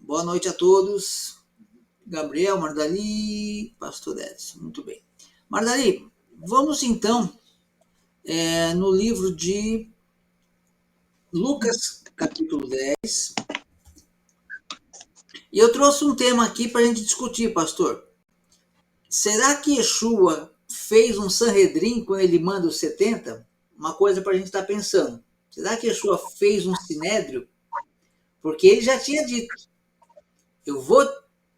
Boa noite a todos. Gabriel, Mardali, Pastor Edson. Muito bem. Mardali, vamos então no livro de Lucas, capítulo 10. E eu trouxe um tema aqui para a gente discutir, pastor. Será que Yeshua fez um Sanhedrin quando ele manda os 70? Uma coisa para a gente estar pensando. Será que Yeshua fez um sinédrio? Porque ele já tinha dito,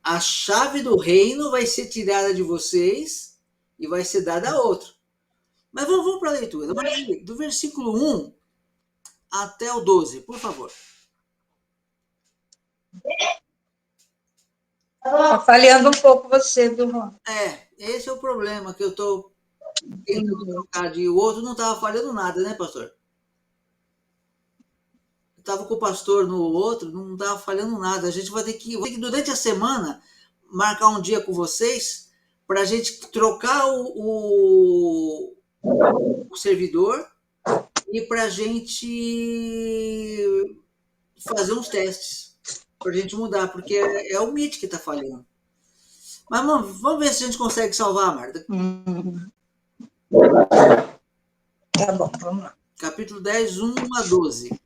a chave do reino vai ser tirada de vocês e vai ser dada a outro. Mas vamos para a leitura. Do versículo 1 até o 12, por favor. Está falhando um pouco você, viu, Ron? Esse é o problema que eu estou tentando trocar de... O outro não estava falhando nada, né, pastor? Eu estava com o pastor no outro, não estava falhando nada. A gente vai ter que, durante a semana, marcar um dia com vocês para a gente trocar o servidor e para a gente fazer uns testes, para a gente mudar, porque é o Meet que está falhando. Mas vamos ver se a gente consegue salvar, Marta. Tá bom, vamos lá. Capítulo 10, 1 a 12.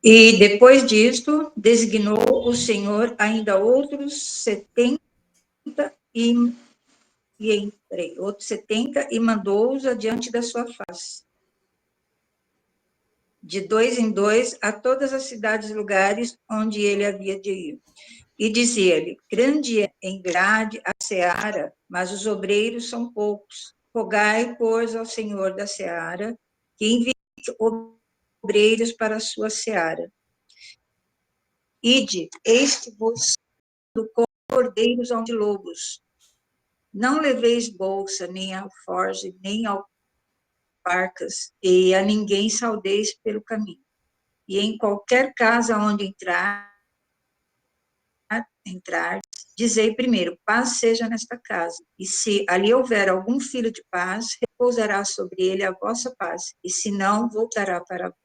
E depois disto, designou o Senhor ainda outros 70 e mandou-os adiante da sua face, de 2 em 2, a todas as cidades e lugares onde ele havia de ir. E dizia-lhe: grande em grade a seara, mas os obreiros são poucos. Rogai, pois, ao Senhor da seara, que envie obreiros para a sua seara. Ide, eis que vos como cordeiros de lobos. Não leveis bolsa, nem alforje, nem alparcas, e a ninguém saudeis pelo caminho. E em qualquer casa onde entrar, dizei primeiro, paz seja nesta casa. E se ali houver algum filho de paz, repousará sobre ele a vossa paz, e se não, voltará para vós.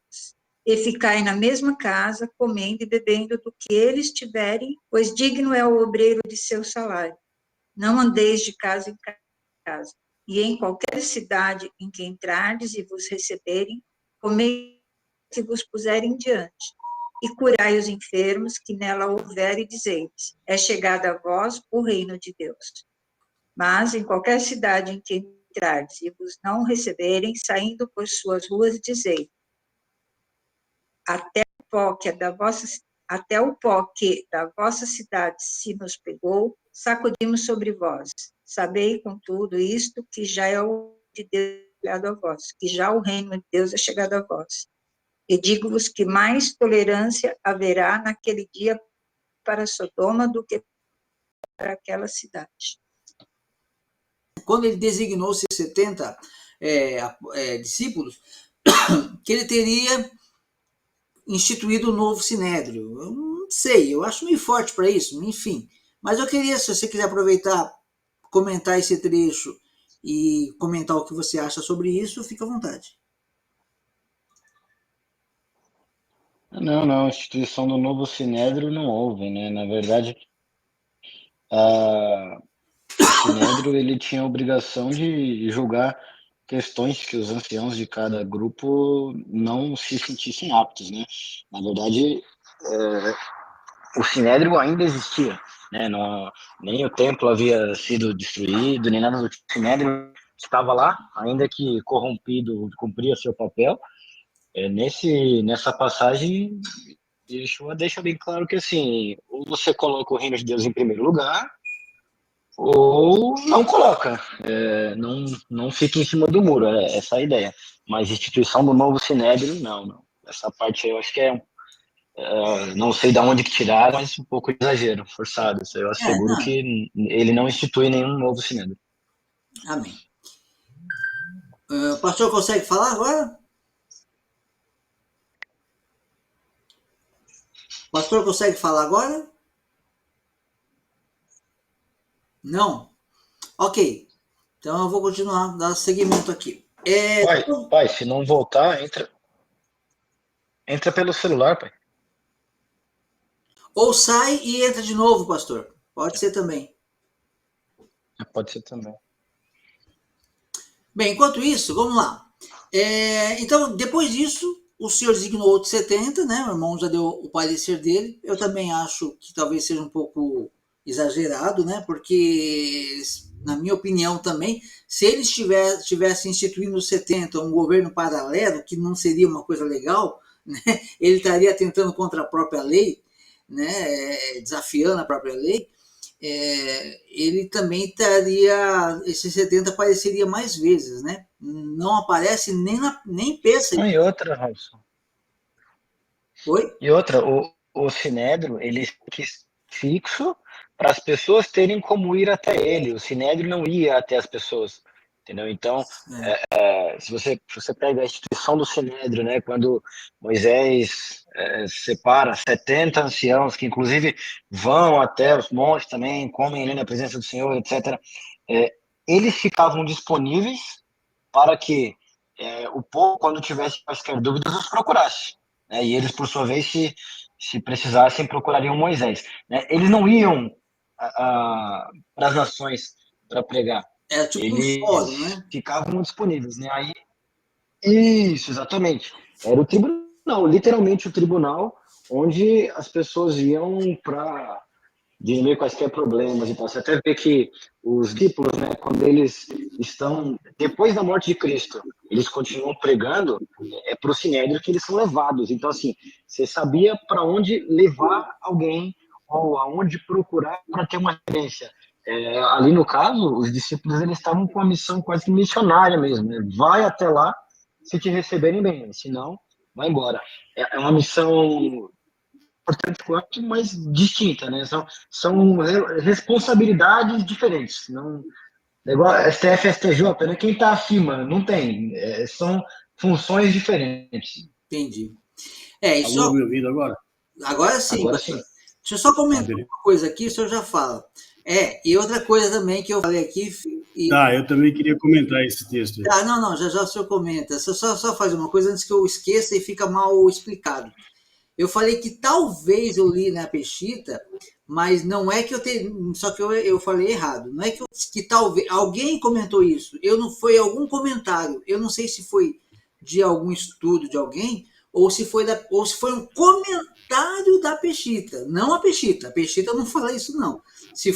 E ficai na mesma casa, comendo e bebendo do que eles tiverem, pois digno é o obreiro de seu salário. Não andeis de casa em casa. E em qualquer cidade em que entrardes e vos receberem, comei que vos puserem diante. E curai os enfermos que nela houver, e dizei-lhes: é chegado a vós o reino de Deus. Mas em qualquer cidade em que entrardes e vos não receberem, saindo por suas ruas, dizei: até o pó que da vossa cidade se nos pegou, sacudimos sobre vós. Sabei, contudo, isto, que já é o de Deus chegado a vós, que já o reino de Deus é chegado a vós. E digo-vos que mais tolerância haverá naquele dia para Sodoma do que para aquela cidade. Quando ele designou os 70 discípulos, que ele teria instituído um novo sinédrio. Eu não sei, eu acho meio forte para isso, enfim. Mas eu queria, se você quiser aproveitar, comentar esse trecho e comentar o que você acha sobre isso, fica à vontade. Não, a instituição do novo sinédrio não houve, né? Na verdade, o sinédrio ele tinha a obrigação de julgar questões que os anciãos de cada grupo não se sentissem aptos, né? Na verdade, o sinédrio ainda existia, né? Nem o templo havia sido destruído, nem nada do tipo. O sinédrio estava lá, ainda que corrompido, cumpria seu papel. Nessa passagem, Yeshua deixa bem claro que, assim, ou você coloca o reino de Deus em primeiro lugar, ou não coloca. Não fica em cima do muro, essa é a ideia. Mas instituição do novo sinédrio, não. Essa parte eu acho que não sei de onde que tiraram, mas um pouco de exagero, forçado. Eu asseguro que ele não institui nenhum novo sinédrio. Amém. O pastor consegue falar agora? O pastor consegue falar agora? Não? Ok. Então eu vou continuar, dar seguimento aqui. Pai, se não voltar, entra pelo celular, pai. Ou sai e entra de novo, pastor. Pode ser também. Pode ser também. Bem, enquanto isso, vamos lá. Então, depois disso, o senhor designou outros 70, né? O irmão já deu o parecer dele. Eu também acho que talvez seja um pouco exagerado, né? Porque, na minha opinião também, se eles tivessem instituindo os 70 um governo paralelo, que não seria uma coisa legal, né? Ele estaria tentando contra a própria lei, né? Desafiando a própria lei. Ele também estaria, esse 70 apareceria mais vezes, né? Não aparece nem pensa. E outra, Robson. Oi? E outra, o Sinédrio, ele fica fixo para as pessoas terem como ir até ele. O Sinédrio não ia até as pessoas, entendeu? Então, se você pega a instituição do Sinédrio, né, quando Moisés separa 70 anciãos, que inclusive vão até os montes também, comem ali na presença do Senhor, etc., eles ficavam disponíveis para que o povo, quando tivesse quaisquer dúvidas, os procurasse. Né? E eles, por sua vez, se precisassem, procurariam Moisés. Né? Eles não iam para as nações para pregar. Era tipo um fórum, Eles né? ficavam disponíveis. Né? Aí, isso, exatamente. Era o tribunal, literalmente o tribunal, onde as pessoas iam para dirimir quaisquer problemas e tal. Você até vê que os discípulos, né, quando eles estão, depois da morte de Cristo, eles continuam pregando, para o Sinédrio que eles são levados. Então, assim, você sabia para onde levar alguém ou aonde procurar para ter uma referência. Ali no caso, os discípulos eles estavam com uma missão quase que missionária mesmo. Né? Vai até lá se te receberem bem, senão vai embora. É uma missão importante quanto, mas distinta, né? São responsabilidades diferentes. Não, é igual STF, STJ, né? Quem está acima, não tem. São funções diferentes. Entendi. Alô, me ouvindo agora? Agora sim, Agora pastor. sim. Deixa eu só comentar uma coisa aqui, o senhor já fala. E outra coisa também que eu falei aqui. Eu também queria comentar esse texto. Não, já o senhor comenta. Só faz uma coisa antes que eu esqueça e fica mal explicado. Eu falei que talvez eu li na Peshita, mas não é que eu tenha. Só que eu falei errado. Não é que talvez. Alguém comentou isso. Foi algum comentário. Eu não sei se foi de algum estudo de alguém, ou se foi um comentário da Peshita. Não a Peshita. A Peshita não fala isso, não. Se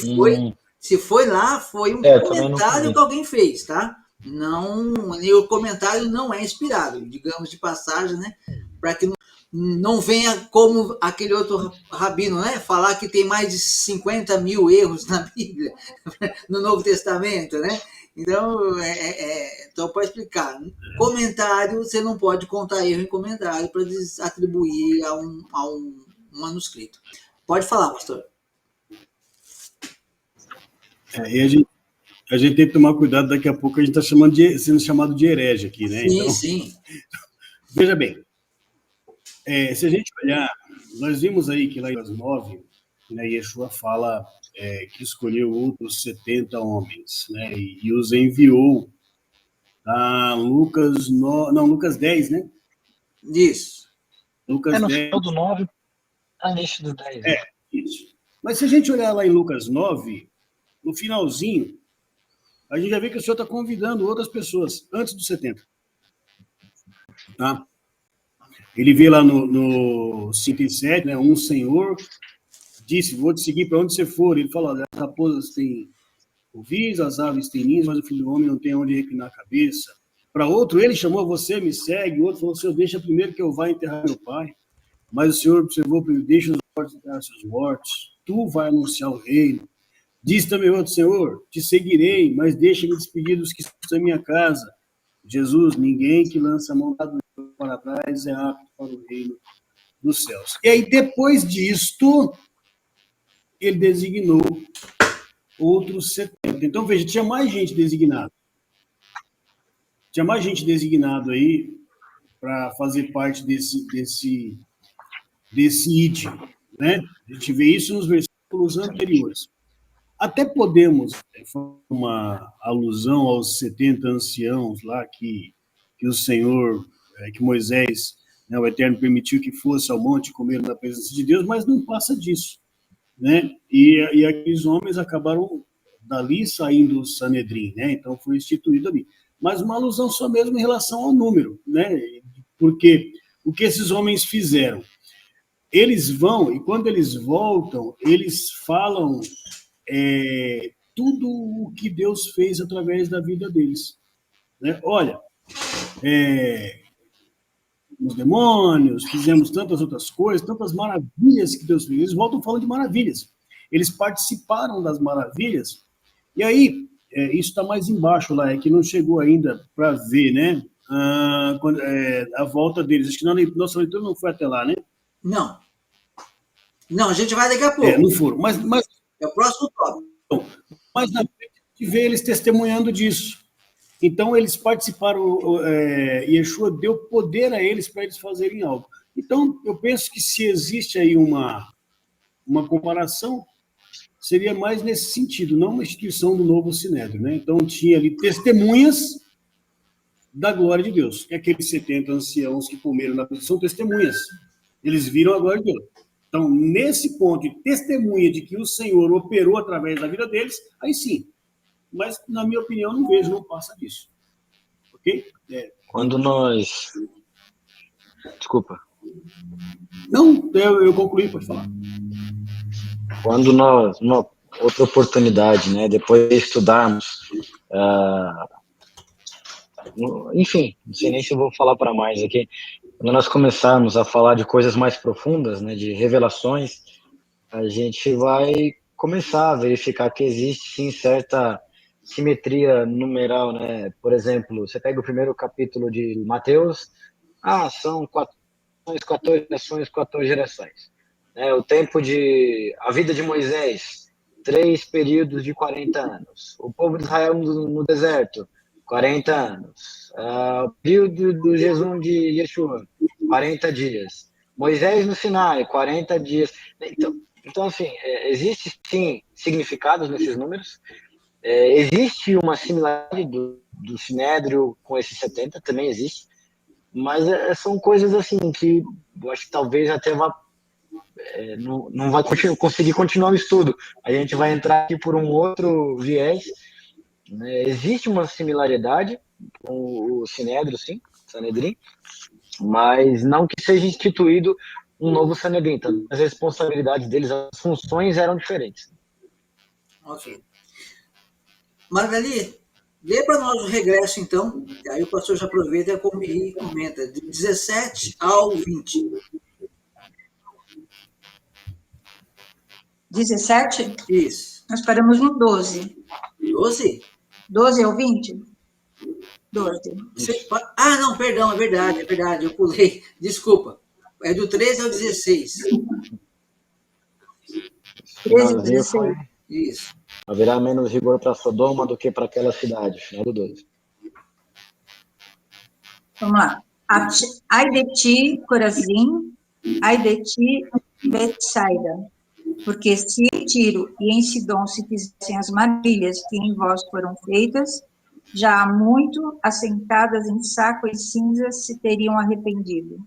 foi lá, foi um comentário que alguém fez, tá? Não, e o comentário não é inspirado, digamos de passagem, né? Para que não venha como aquele outro rabino, né? Falar que tem mais de 50 mil erros na Bíblia, no Novo Testamento, né? Então, para explicar, comentário, você não pode contar erro em comentário para atribuir a um manuscrito. Pode falar, pastor. E a gente tem que tomar cuidado, daqui a pouco a gente está sendo chamado de herege aqui, né? Sim, então, sim. Veja bem, se a gente olhar, nós vimos aí que lá em Lucas 9, né, Yeshua fala que escolheu outros 70 homens, né, e os enviou a Lucas 10, né? Isso. Lucas no 10. final do 9, a início do 10. Isso. Mas se a gente olhar lá em Lucas 9, no finalzinho, a gente já vê que o Senhor está convidando outras pessoas antes dos 70. Tá? Ele vê lá no 57, né, um senhor disse, vou te seguir para onde você for. Ele fala, as raposas têm ovis, as aves têm ninhos, mas o filho do homem não tem onde reclinar a cabeça. Para outro, ele chamou, você me segue. O outro falou, Senhor, deixa primeiro que eu vá enterrar meu pai. Mas o Senhor observou, deixa os mortos enterrar seus mortos. Tu vai anunciar o reino. Diz também outro, Senhor, te seguirei, mas deixa-me despedir dos que estão em minha casa. Jesus, ninguém que lança a mão para trás é apto para o reino dos céus. E aí, depois disto, ele designou outros 70. Então, veja, tinha mais gente designada. Tinha mais gente designado aí para fazer parte desse ID, né? A gente vê isso nos versículos anteriores. Até podemos fazer uma alusão aos 70 anciãos lá que o Senhor, que Moisés né? O Eterno permitiu que fosse ao monte comer na presença de Deus, mas não passa disso, né? E aqueles homens acabaram dali saindo o Sanedrim, né? Então foi instituído ali. Mas uma alusão só mesmo em relação ao número, né? Porque o que esses homens fizeram? Eles vão, e quando eles voltam, eles falam tudo o que Deus fez através da vida deles, né? Olha, os demônios, fizemos tantas outras coisas, tantas maravilhas que Deus fez. Eles voltam falando de maravilhas. Eles participaram das maravilhas. E aí, isso está mais embaixo lá, é que não chegou ainda para ver, né? A volta deles. Acho que nossa leitura não foi até lá, né? Não. Não, a gente vai daqui a pouco. Não foram. Mas é o próximo tópico. Mas na frente a gente vê eles testemunhando disso. Então, eles participaram, Yeshua deu poder a eles para eles fazerem algo. Então, eu penso que se existe aí uma comparação, seria mais nesse sentido, não uma instituição do novo Sinédrio, né? Então, tinha ali testemunhas da glória de Deus. E aqueles 70 anciãos que comeram na cruz são testemunhas. Eles viram a glória de Deus. Então, nesse ponto de testemunha de que o Senhor operou através da vida deles, aí sim. Mas, na minha opinião, não passa disso. Ok? Quando nós... Desculpa. Não, eu concluí, pode falar. Quando nós, numa outra oportunidade, né, depois de estudarmos, enfim, não sei nem se eu vou falar para mais aqui, quando nós começarmos a falar de coisas mais profundas, né, de revelações, a gente vai começar a verificar que existe sim certa simetria numeral, né? Por exemplo, você pega o primeiro capítulo de Mateus, são 14 gerações, 14 gerações. A vida de Moisés, 3 períodos de 40 anos. O povo de Israel no deserto, 40 anos. O período do jejum de Yeshua, 40 dias. Moisés no Sinai, 40 dias. Então assim, existe sim significados nesses números. Existe uma similaridade do Sinédrio com esses 70, também existe, mas são coisas assim que eu acho que talvez até não vai conseguir continuar o estudo. A gente vai entrar aqui por um outro viés, né? Existe uma similaridade com o Sinédrio, sim, Sanedrim, mas não que seja instituído um novo Sanedrim. Então, as responsabilidades deles, as funções eram diferentes. Ok. Margali, lê para nós o regresso, então. Aí o pastor já aproveita e comenta. De 17 ao 20. 17? Isso. Nós paramos no 12. 12? 12 ao 20? 12. Não, perdão, é verdade, eu pulei. Desculpa. É do 13 ao 16. 13 ao 16. Isso. Haverá menos rigor para Sodoma do que para aquela cidade, final do 12. Vamos lá. Ai de ti, Corazim, ai de ti, Betsaida, porque se em Tiro e em Sidom se fizessem as maravilhas que em vós foram feitas, já há muito, assentadas em saco e cinzas, se teriam arrependido.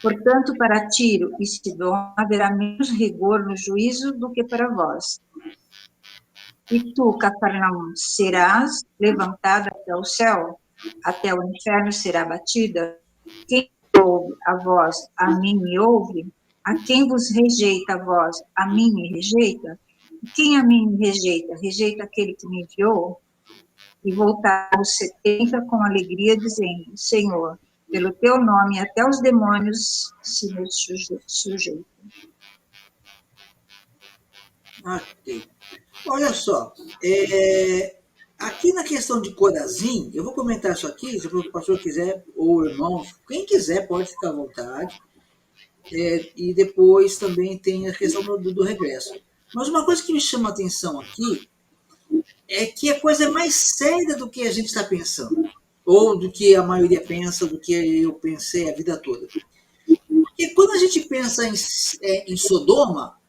Portanto, para Tiro e Sidom haverá menos rigor no juízo do que para vós. E tu, Cafarnaum, serás levantada até o céu, até o inferno será batida. Quem ouve a vós, a mim me ouve. A quem vos rejeita a vós, a mim me rejeita. E quem a mim me rejeita, rejeita aquele que me enviou. E voltaram os 70 com alegria, dizendo: Senhor, pelo teu nome até os demônios se nos sujeitam. Ok. Olha só, aqui na questão de Corazim, eu vou comentar isso aqui, se o pastor quiser, ou o irmão, quem quiser pode ficar à vontade. E depois também tem a questão do regresso. Mas uma coisa que me chama a atenção aqui é que a coisa é mais séria do que a gente está pensando, ou do que a maioria pensa, do que eu pensei a vida toda. Porque quando a gente pensa em Sodoma,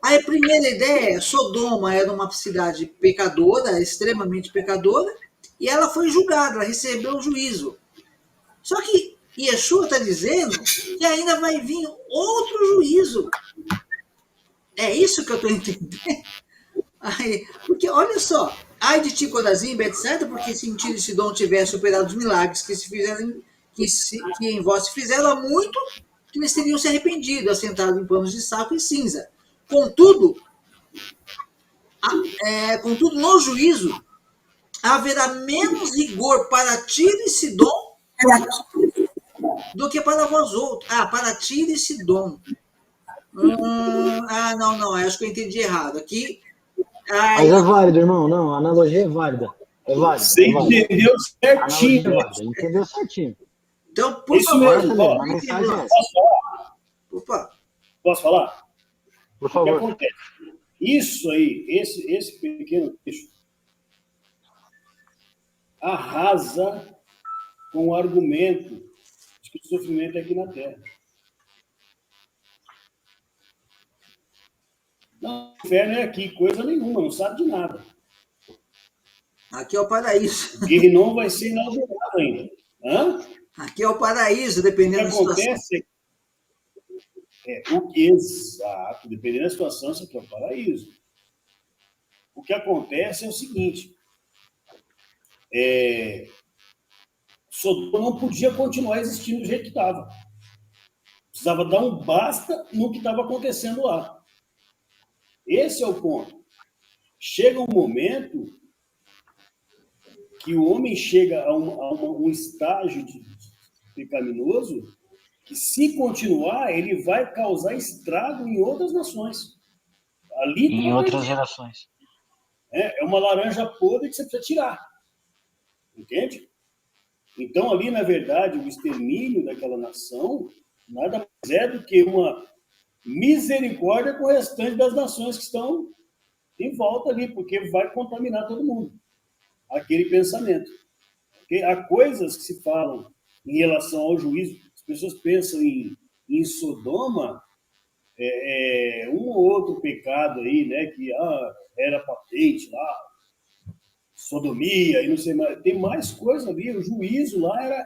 a primeira ideia é: Sodoma era uma cidade pecadora, extremamente pecadora, e ela foi julgada, ela recebeu o juízo. Só que E Yeshua está dizendo que ainda vai vir outro juízo. É isso que eu estou entendendo. Aí, porque, olha só, ai de ti, Corazim, etc., porque se em Tiro e Sidom tivesse superado os milagres que se fizeram, que em vós se fizeram há muito, que eles teriam se arrependido, assentados em panos de saco e cinza. Contudo, no juízo, haverá menos rigor para Tiro e Sidom do que para vós outros. Para Tiro e Sidom. Não, acho que eu entendi errado. Aqui. Mas é válido, irmão. Não, a analogia é válida. É válida. Você entendeu certinho. Entendeu certinho. Então, por favor, a mensagem é essa. Opa. Posso falar? Por favor. O que acontece? Isso aí, esse pequeno texto, arrasa com o argumento de que o sofrimento é aqui na Terra. Não, o inferno é aqui, coisa nenhuma, não sabe de nada. Aqui é o paraíso. O Guerrinon vai ser inaugurado ainda. Aqui é o paraíso, dependendo da situação. Exato, dependendo da situação, isso aqui é o paraíso. O que acontece é o seguinte, Sodoma não podia continuar existindo do jeito que estava. Precisava dar um basta no que estava acontecendo lá. Esse é o ponto. Chega um momento que o homem chega a um estágio pecaminoso que, se continuar, ele vai causar estrago em outras nações. Em outras gerações. É uma laranja podre que você precisa tirar. Entende? Então, ali, na verdade, o extermínio daquela nação nada mais é do que uma misericórdia com o restante das nações que estão em volta ali, porque vai contaminar todo mundo. Aquele pensamento. Porque há coisas que se falam em relação ao juízo, as pessoas pensam em Sodoma, um ou outro pecado aí, né, que era patente lá, sodomia e não sei mais. Tem mais coisa ali, o juízo lá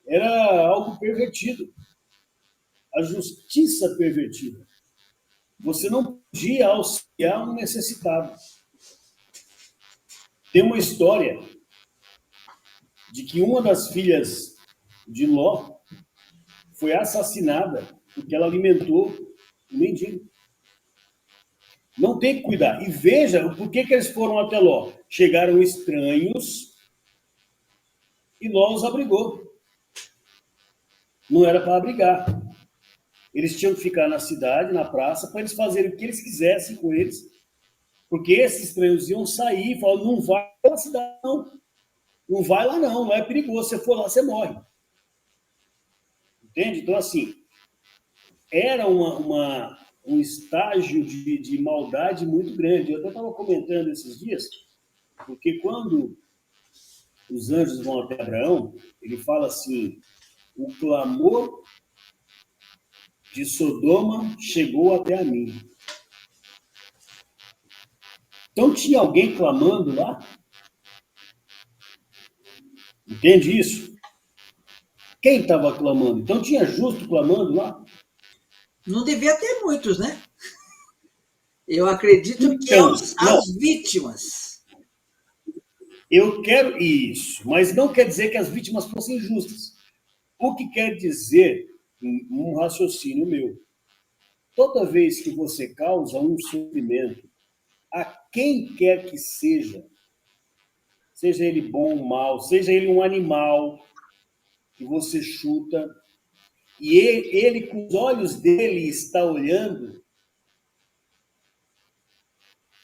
era algo pervertido. A justiça pervertida. Você não podia auxiliar um necessitado. Tem uma história de que uma das filhas de Ló foi assassinada porque ela alimentou um mendigo. Não tem que cuidar. E veja por que eles foram até Ló. Chegaram estranhos e Ló os abrigou. Não era para abrigar. Eles tinham que ficar na cidade, na praça, para eles fazerem o que eles quisessem com eles. Porque esses estranhos iam sair e falaram, não vai para a cidade, não. Não vai lá, não é perigoso. Se você for lá, você morre. Entende? Então, assim, era um estágio de maldade muito grande. Eu até estava comentando esses dias, porque quando os anjos vão até Abraão, ele fala assim, o clamor de Sodoma chegou até a mim. Então tinha alguém clamando lá? Entende isso? Quem estava clamando? Então tinha justo clamando lá? Não devia ter muitos, né? Eu acredito que as vítimas. Eu quero isso, mas não quer dizer que as vítimas fossem injustas. O que quer dizer, um raciocínio meu, toda vez que você causa um sofrimento a quem quer que seja ele bom ou mal, seja ele um animal que você chuta, e ele com os olhos dele está olhando,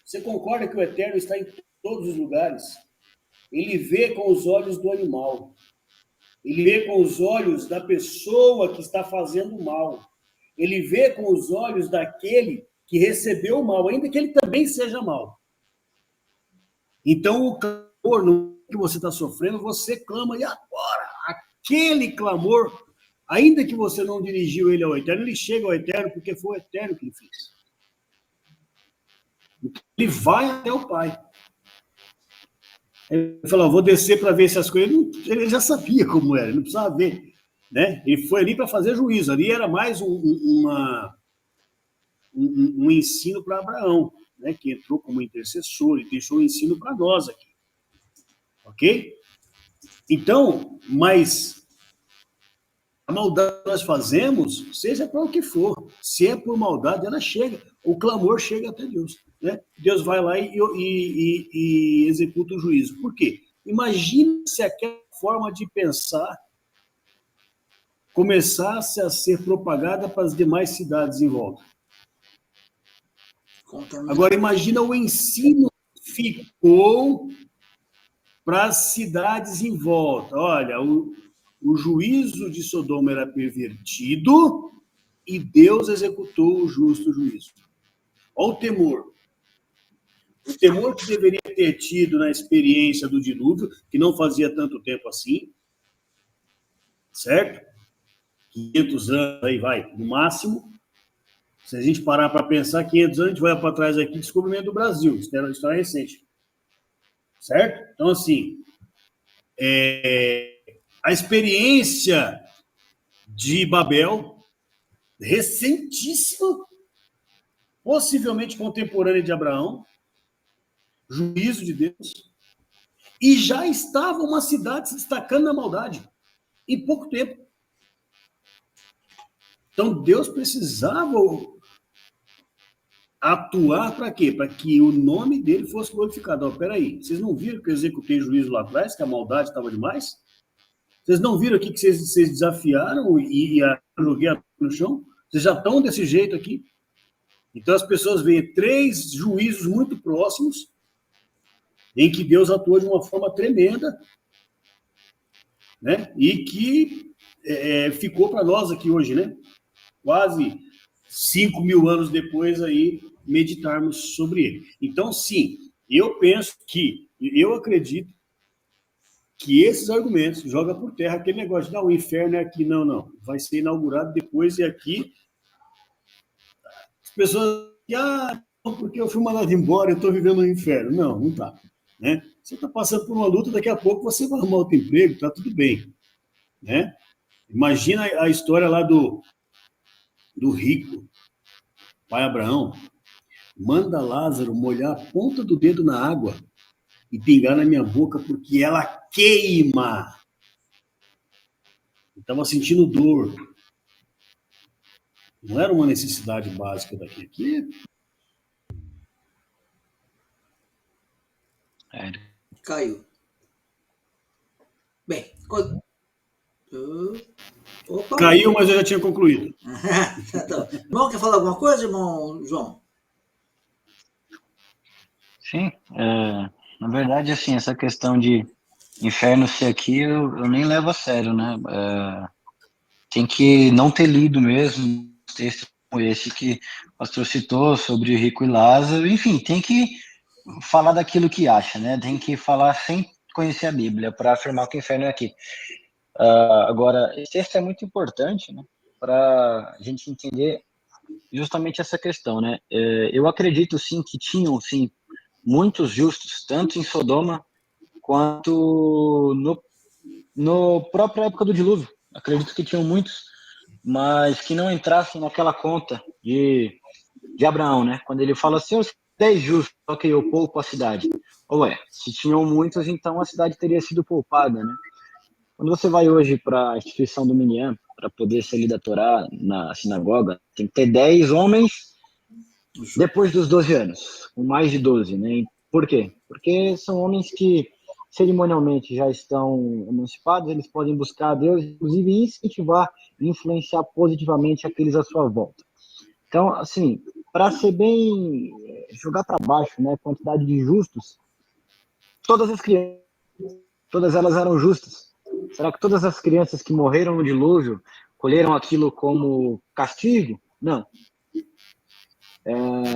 você concorda que o Eterno está em todos os lugares? Ele vê com os olhos do animal. Ele vê com os olhos da pessoa que está fazendo mal. Ele vê com os olhos daquele que recebeu o mal, ainda que ele também seja mal. Então, o clamor que você está sofrendo, você clama, e agora? Aquele clamor, ainda que você não dirigiu ele ao Eterno, ele chega ao Eterno porque foi o Eterno que ele fez. Então, ele vai até o Pai. Ele falou, vou descer para ver se as coisas... Ele já sabia como era, ele não precisava ver. Né? Ele foi ali para fazer juízo. Ali era mais um ensino para Abraão, né? Que entrou como intercessor e deixou o ensino para nós aqui. Ok? Então, mas a maldade que nós fazemos, seja para o que for, se é por maldade, ela chega, o clamor chega até Deus. Né? Deus vai lá e executa o juízo. Por quê? Imagina se aquela forma de pensar começasse a ser propagada para as demais cidades em volta. Agora, imagina o ensino que ficou para as cidades em volta. Olha, o juízo de Sodoma era pervertido e Deus executou o justo juízo. Olha o temor. O temor que deveria ter tido na experiência do dilúvio, que não fazia tanto tempo assim, certo? 500 anos, aí vai, no máximo. Se a gente parar para pensar, 500 anos, a gente vai para trás aqui, descobrimento do Brasil, história recente. Certo? Então, assim, a experiência de Babel, recentíssima, possivelmente contemporânea de Abraão, juízo de Deus, e já estava uma cidade se destacando na maldade, em pouco tempo. Então, Deus precisava atuar para quê? Para que o nome dele fosse glorificado. Peraí, vocês não viram que eu executei juízo lá atrás, que a maldade estava demais? Vocês não viram aqui que vocês desafiaram e joguei no chão? Vocês já estão desse jeito aqui? Então as pessoas veem 3 juízos muito próximos em que Deus atuou de uma forma tremenda, né? E que ficou para nós aqui hoje, né? Quase 5.000 anos depois aí meditarmos sobre ele. Então, sim, eu acredito que esses argumentos jogam por terra aquele negócio de o inferno é aqui, não. Vai ser inaugurado depois e aqui as pessoas porque eu fui mandado embora, eu estou vivendo no inferno. Não está. Né? Você está passando por uma luta, daqui a pouco você vai arrumar outro emprego, está tudo bem. Né? Imagina a história lá do rico, pai Abraão, manda Lázaro molhar a ponta do dedo na água e pingar na minha boca porque ela queima. Estava sentindo dor. Não era uma necessidade básica daquilo aqui. Caiu. Bem, opa. Caiu, mas eu já tinha concluído. Tá. Irmão, quer falar alguma coisa, irmão João? Sim, na verdade, assim, essa questão de inferno ser aqui, eu nem levo a sério, né? Tem que não ter lido mesmo texto como esse que o pastor citou sobre Rico e Lázaro, enfim, tem que falar daquilo que acha, né? Tem que falar sem conhecer a Bíblia para afirmar que o inferno é aqui. Agora, esse texto é muito importante, né? Para a gente entender justamente essa questão, né? Eu acredito, sim, que tinham, sim, muitos justos, tanto em Sodoma quanto no própria época do dilúvio. Acredito que tinham muitos, mas que não entrassem naquela conta de Abraão, né? Quando ele fala assim, os 10 justos, só que eu poupo a cidade. Se tinham muitos, então a cidade teria sido poupada, né? Quando você vai hoje para a instituição do Minyan, para poder ser lido a Torá na sinagoga, tem que ter 10 homens depois dos 12 anos, com mais de 12, né? Por quê? Porque são homens que cerimonialmente já estão emancipados, eles podem buscar a Deus, inclusive incentivar e influenciar positivamente aqueles à sua volta. Então, assim, para ser bem, jogar para baixo, né, a quantidade de justos, todas as crianças, todas elas eram justas. Será que todas as crianças que morreram no dilúvio colheram aquilo como castigo? Não.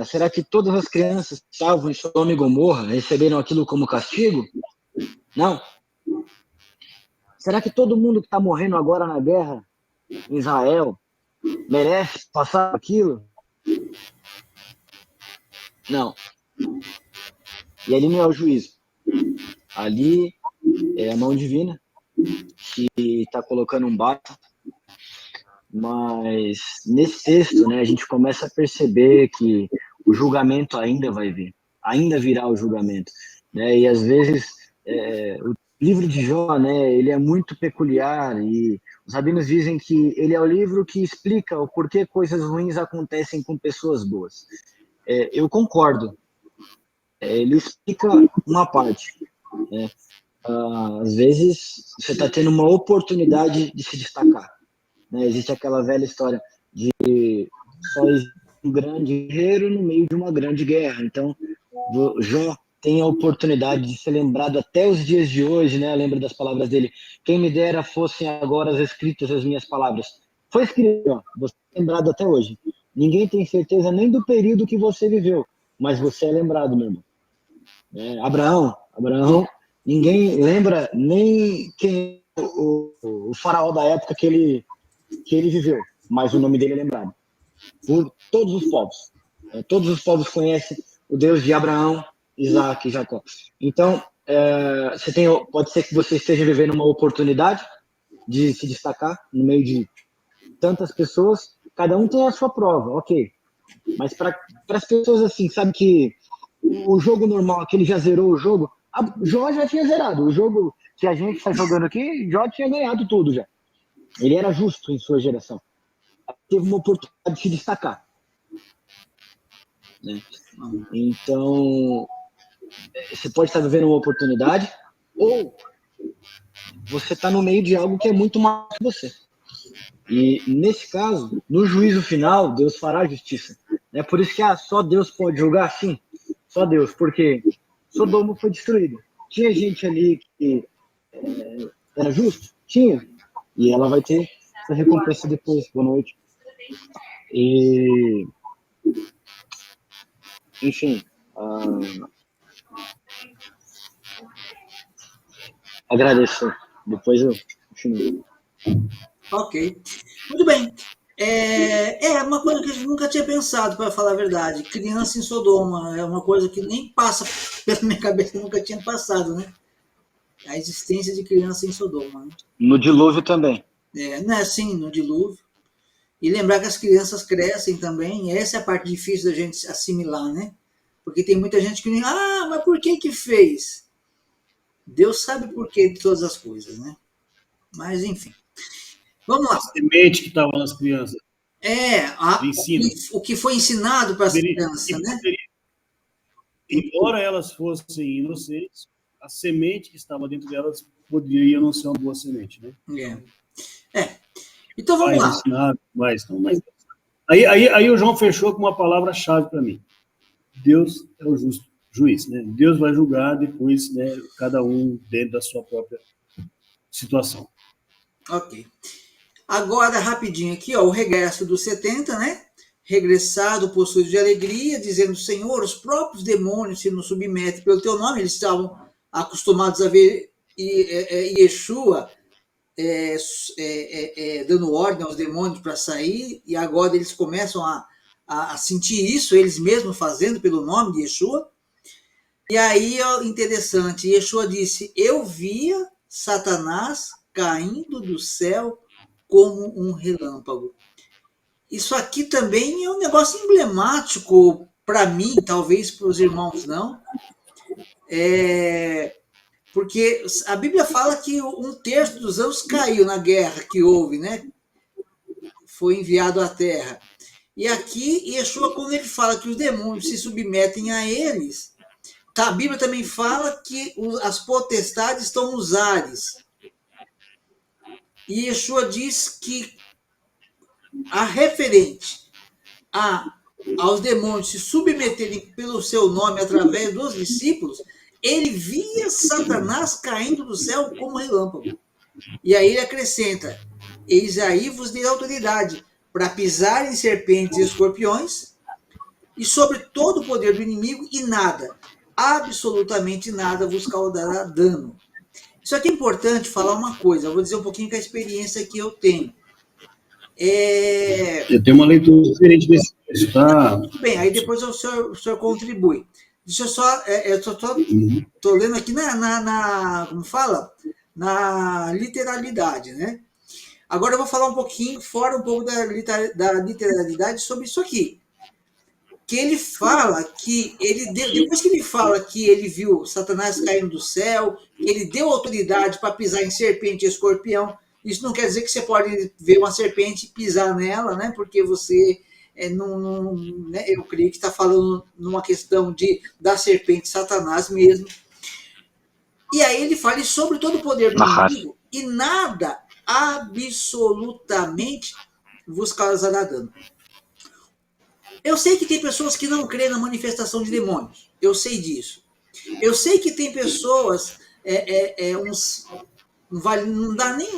Será que todas as crianças que estavam em Sodoma e Gomorra receberam aquilo como castigo? Não. Será que todo mundo que está morrendo agora na guerra em Israel merece passar aquilo? Não. E ali não é o juízo. Ali é a mão divina que está colocando um basta. Mas nesse texto, né, a gente começa a perceber que o julgamento ainda vai vir, ainda virá o julgamento, né? E às vezes o livro de Jó, né, ele é muito peculiar e os rabinos dizem que ele é o livro que explica o porquê coisas ruins acontecem com pessoas boas. Eu concordo. Ele explica uma parte, né? Às vezes você está tendo uma oportunidade de se destacar, né? Existe aquela velha história de só existe um grande guerreiro no meio de uma grande guerra. Então, Jó tem a oportunidade de ser lembrado até os dias de hoje, né? Lembra das palavras dele: quem me dera fossem agora escritas as minhas palavras. Foi escrito, ó, você é lembrado até hoje. Ninguém tem certeza nem do período que você viveu, mas você é lembrado, meu irmão. Abraão, ninguém lembra nem quem o faraó da época que ele viveu, mas o nome dele é lembrado por todos os povos. Todos os povos conhecem o Deus de Abraão, Isaac e Jacó. Então, pode ser que você esteja vivendo uma oportunidade de se destacar no meio de tantas pessoas. Cada um tem a sua prova, ok. Mas para as pessoas assim, sabe que o jogo normal, aquele já zerou o jogo, Jó já tinha zerado. O jogo que a gente está jogando aqui, Jó tinha ganhado tudo já. Ele era justo em sua geração. Teve uma oportunidade de se destacar. Né? Então, você pode estar vivendo uma oportunidade ou você está no meio de algo que é muito maior que você. E, nesse caso, no juízo final, Deus fará justiça. É por isso que só Deus pode julgar? Sim, só Deus, porque Sodoma foi destruída. Tinha gente ali que era justo? Tinha. E ela vai ter essa recompensa depois. Boa noite. E, enfim, agradeço. Depois eu continuo. Ok. Muito bem. Uma coisa que a gente nunca tinha pensado, para falar a verdade. Criança em Sodoma é uma coisa que nem passa pela minha cabeça, nunca tinha passado, né? A existência de criança em Sodoma. Né? No dilúvio também. Né? Sim, no dilúvio. E lembrar que as crianças crescem também, essa é a parte difícil da gente assimilar, né? Porque tem muita gente que mas por que fez? Deus sabe por que de todas as coisas, né? Mas, enfim. Vamos lá. A semente que estava nas crianças. O que foi ensinado para as crianças, né? Embora elas fossem inocentes, a semente que estava dentro delas poderia não ser uma boa semente, né? Então vamos lá. Aí o João fechou com uma palavra-chave para mim. Deus é o justo juiz, né? Deus vai julgar depois, né, cada um dentro da sua própria situação. Ok. Agora, rapidinho aqui, ó, o regresso dos 70, né? Regressado, possuído de alegria, dizendo: Senhor, os próprios demônios se nos submetem pelo teu nome. Eles estavam acostumados a ver Yeshua dando ordem aos demônios para sair, e agora eles começam a sentir isso, eles mesmos fazendo pelo nome de Yeshua. E aí, ó, interessante, Yeshua disse: eu via Satanás caindo do céu como um relâmpago. Isso aqui também é um negócio emblemático para mim, talvez para os irmãos não. Porque a Bíblia fala que 1/3 dos anjos caiu na guerra que houve, né? Foi enviado à terra. E aqui, Yeshua, quando ele fala que os demônios se submetem a eles, a Bíblia também fala que as potestades estão nos ares. E Yeshua diz que a referente aos demônios se submeterem pelo seu nome através dos discípulos, ele via Satanás caindo do céu como relâmpago. E aí ele acrescenta: eis aí vos dei autoridade para pisar em serpentes e escorpiões e sobre todo o poder do inimigo, e nada, absolutamente nada, vos causará dano. Isso aqui é importante falar uma coisa, eu vou dizer um pouquinho com a experiência que eu tenho. Eu tenho uma leitura diferente desse texto, tá? Bem, aí depois o senhor contribui. Deixa eu só. Eu tô lendo aqui como fala? Na literalidade, né? Agora eu vou falar um pouquinho, fora um pouco da literalidade sobre isso aqui. Que ele fala que depois que ele fala que ele viu Satanás caindo do céu, que ele deu autoridade para pisar em serpente e escorpião, isso não quer dizer que você pode ver uma serpente e pisar nela, né? Porque você não, né? Eu creio que está falando numa questão da serpente Satanás mesmo. E aí ele fala sobre todo o poder do inimigo e nada absolutamente vos causará dano. Eu sei que tem pessoas que não creem na manifestação de demônios. Eu sei disso. Eu sei que tem pessoas, não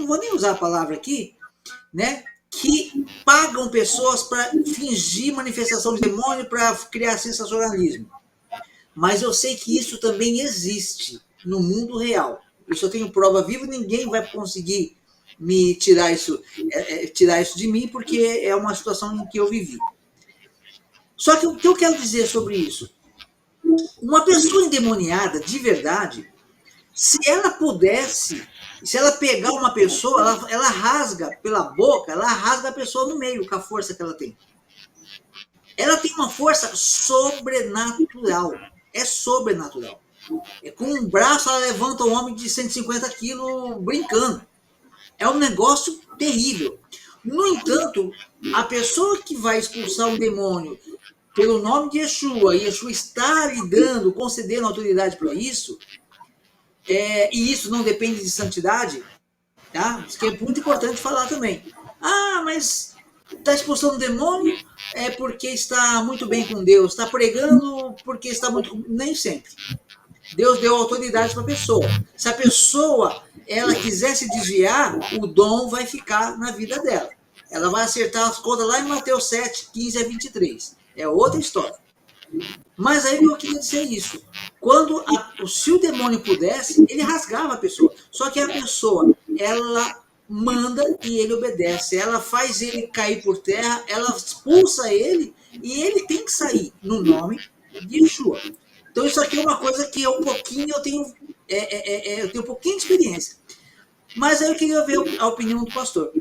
vou nem usar a palavra aqui, né? Que pagam pessoas para fingir manifestação de demônio para criar sensacionalismo. Mas eu sei que isso também existe no mundo real. Eu só tenho prova viva, ninguém vai conseguir me tirar isso de mim, porque é uma situação em que eu vivi. Só que o que eu quero dizer sobre isso? Uma pessoa endemoniada, de verdade, se ela pudesse, se ela pegar uma pessoa, ela rasga pela boca, ela rasga a pessoa no meio com a força que ela tem. Ela tem uma força sobrenatural. É sobrenatural. Com um braço, ela levanta um homem de 150 quilos brincando. É um negócio terrível. No entanto, a pessoa que vai expulsar um demônio pelo nome de Yeshua, e Yeshua está lhe dando, concedendo autoridade para isso, e isso não depende de santidade, tá? Isso que é muito importante falar também. Ah, mas está expulsando o demônio porque está muito bem com Deus, está pregando porque está muito... Nem sempre. Deus deu autoridade para a pessoa. Se a pessoa ela quiser se desviar, o dom vai ficar na vida dela. Ela vai acertar as contas lá em Mateus 7, 15 a 23. É outra história. Mas aí eu queria dizer isso. Se o demônio pudesse, ele rasgava a pessoa. Só que a pessoa, ela manda e ele obedece. Ela faz ele cair por terra, ela expulsa ele e ele tem que sair no nome de Yeshua. Então isso aqui é uma coisa que eu tenho um pouquinho de experiência. Mas aí eu queria ver a opinião do pastor.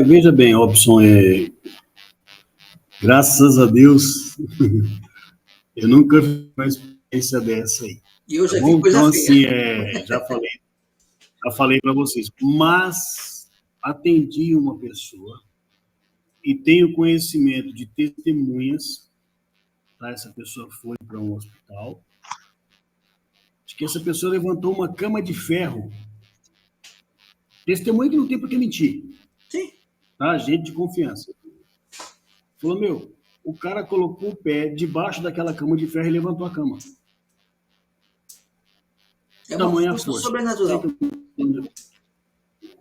Veja bem, Robson, graças a Deus, eu nunca vi uma experiência dessa aí. E eu já vi coisa então, feia. assim, já falei para vocês, mas atendi uma pessoa e tenho conhecimento de testemunhas, tá? Essa pessoa foi para um hospital, de que essa pessoa levantou uma cama de ferro. Testemunha que não tem por que mentir. Sim. Tá? Gente de confiança. Falou, o cara colocou o pé debaixo daquela cama de ferro e levantou a cama. É uma força sobrenatural.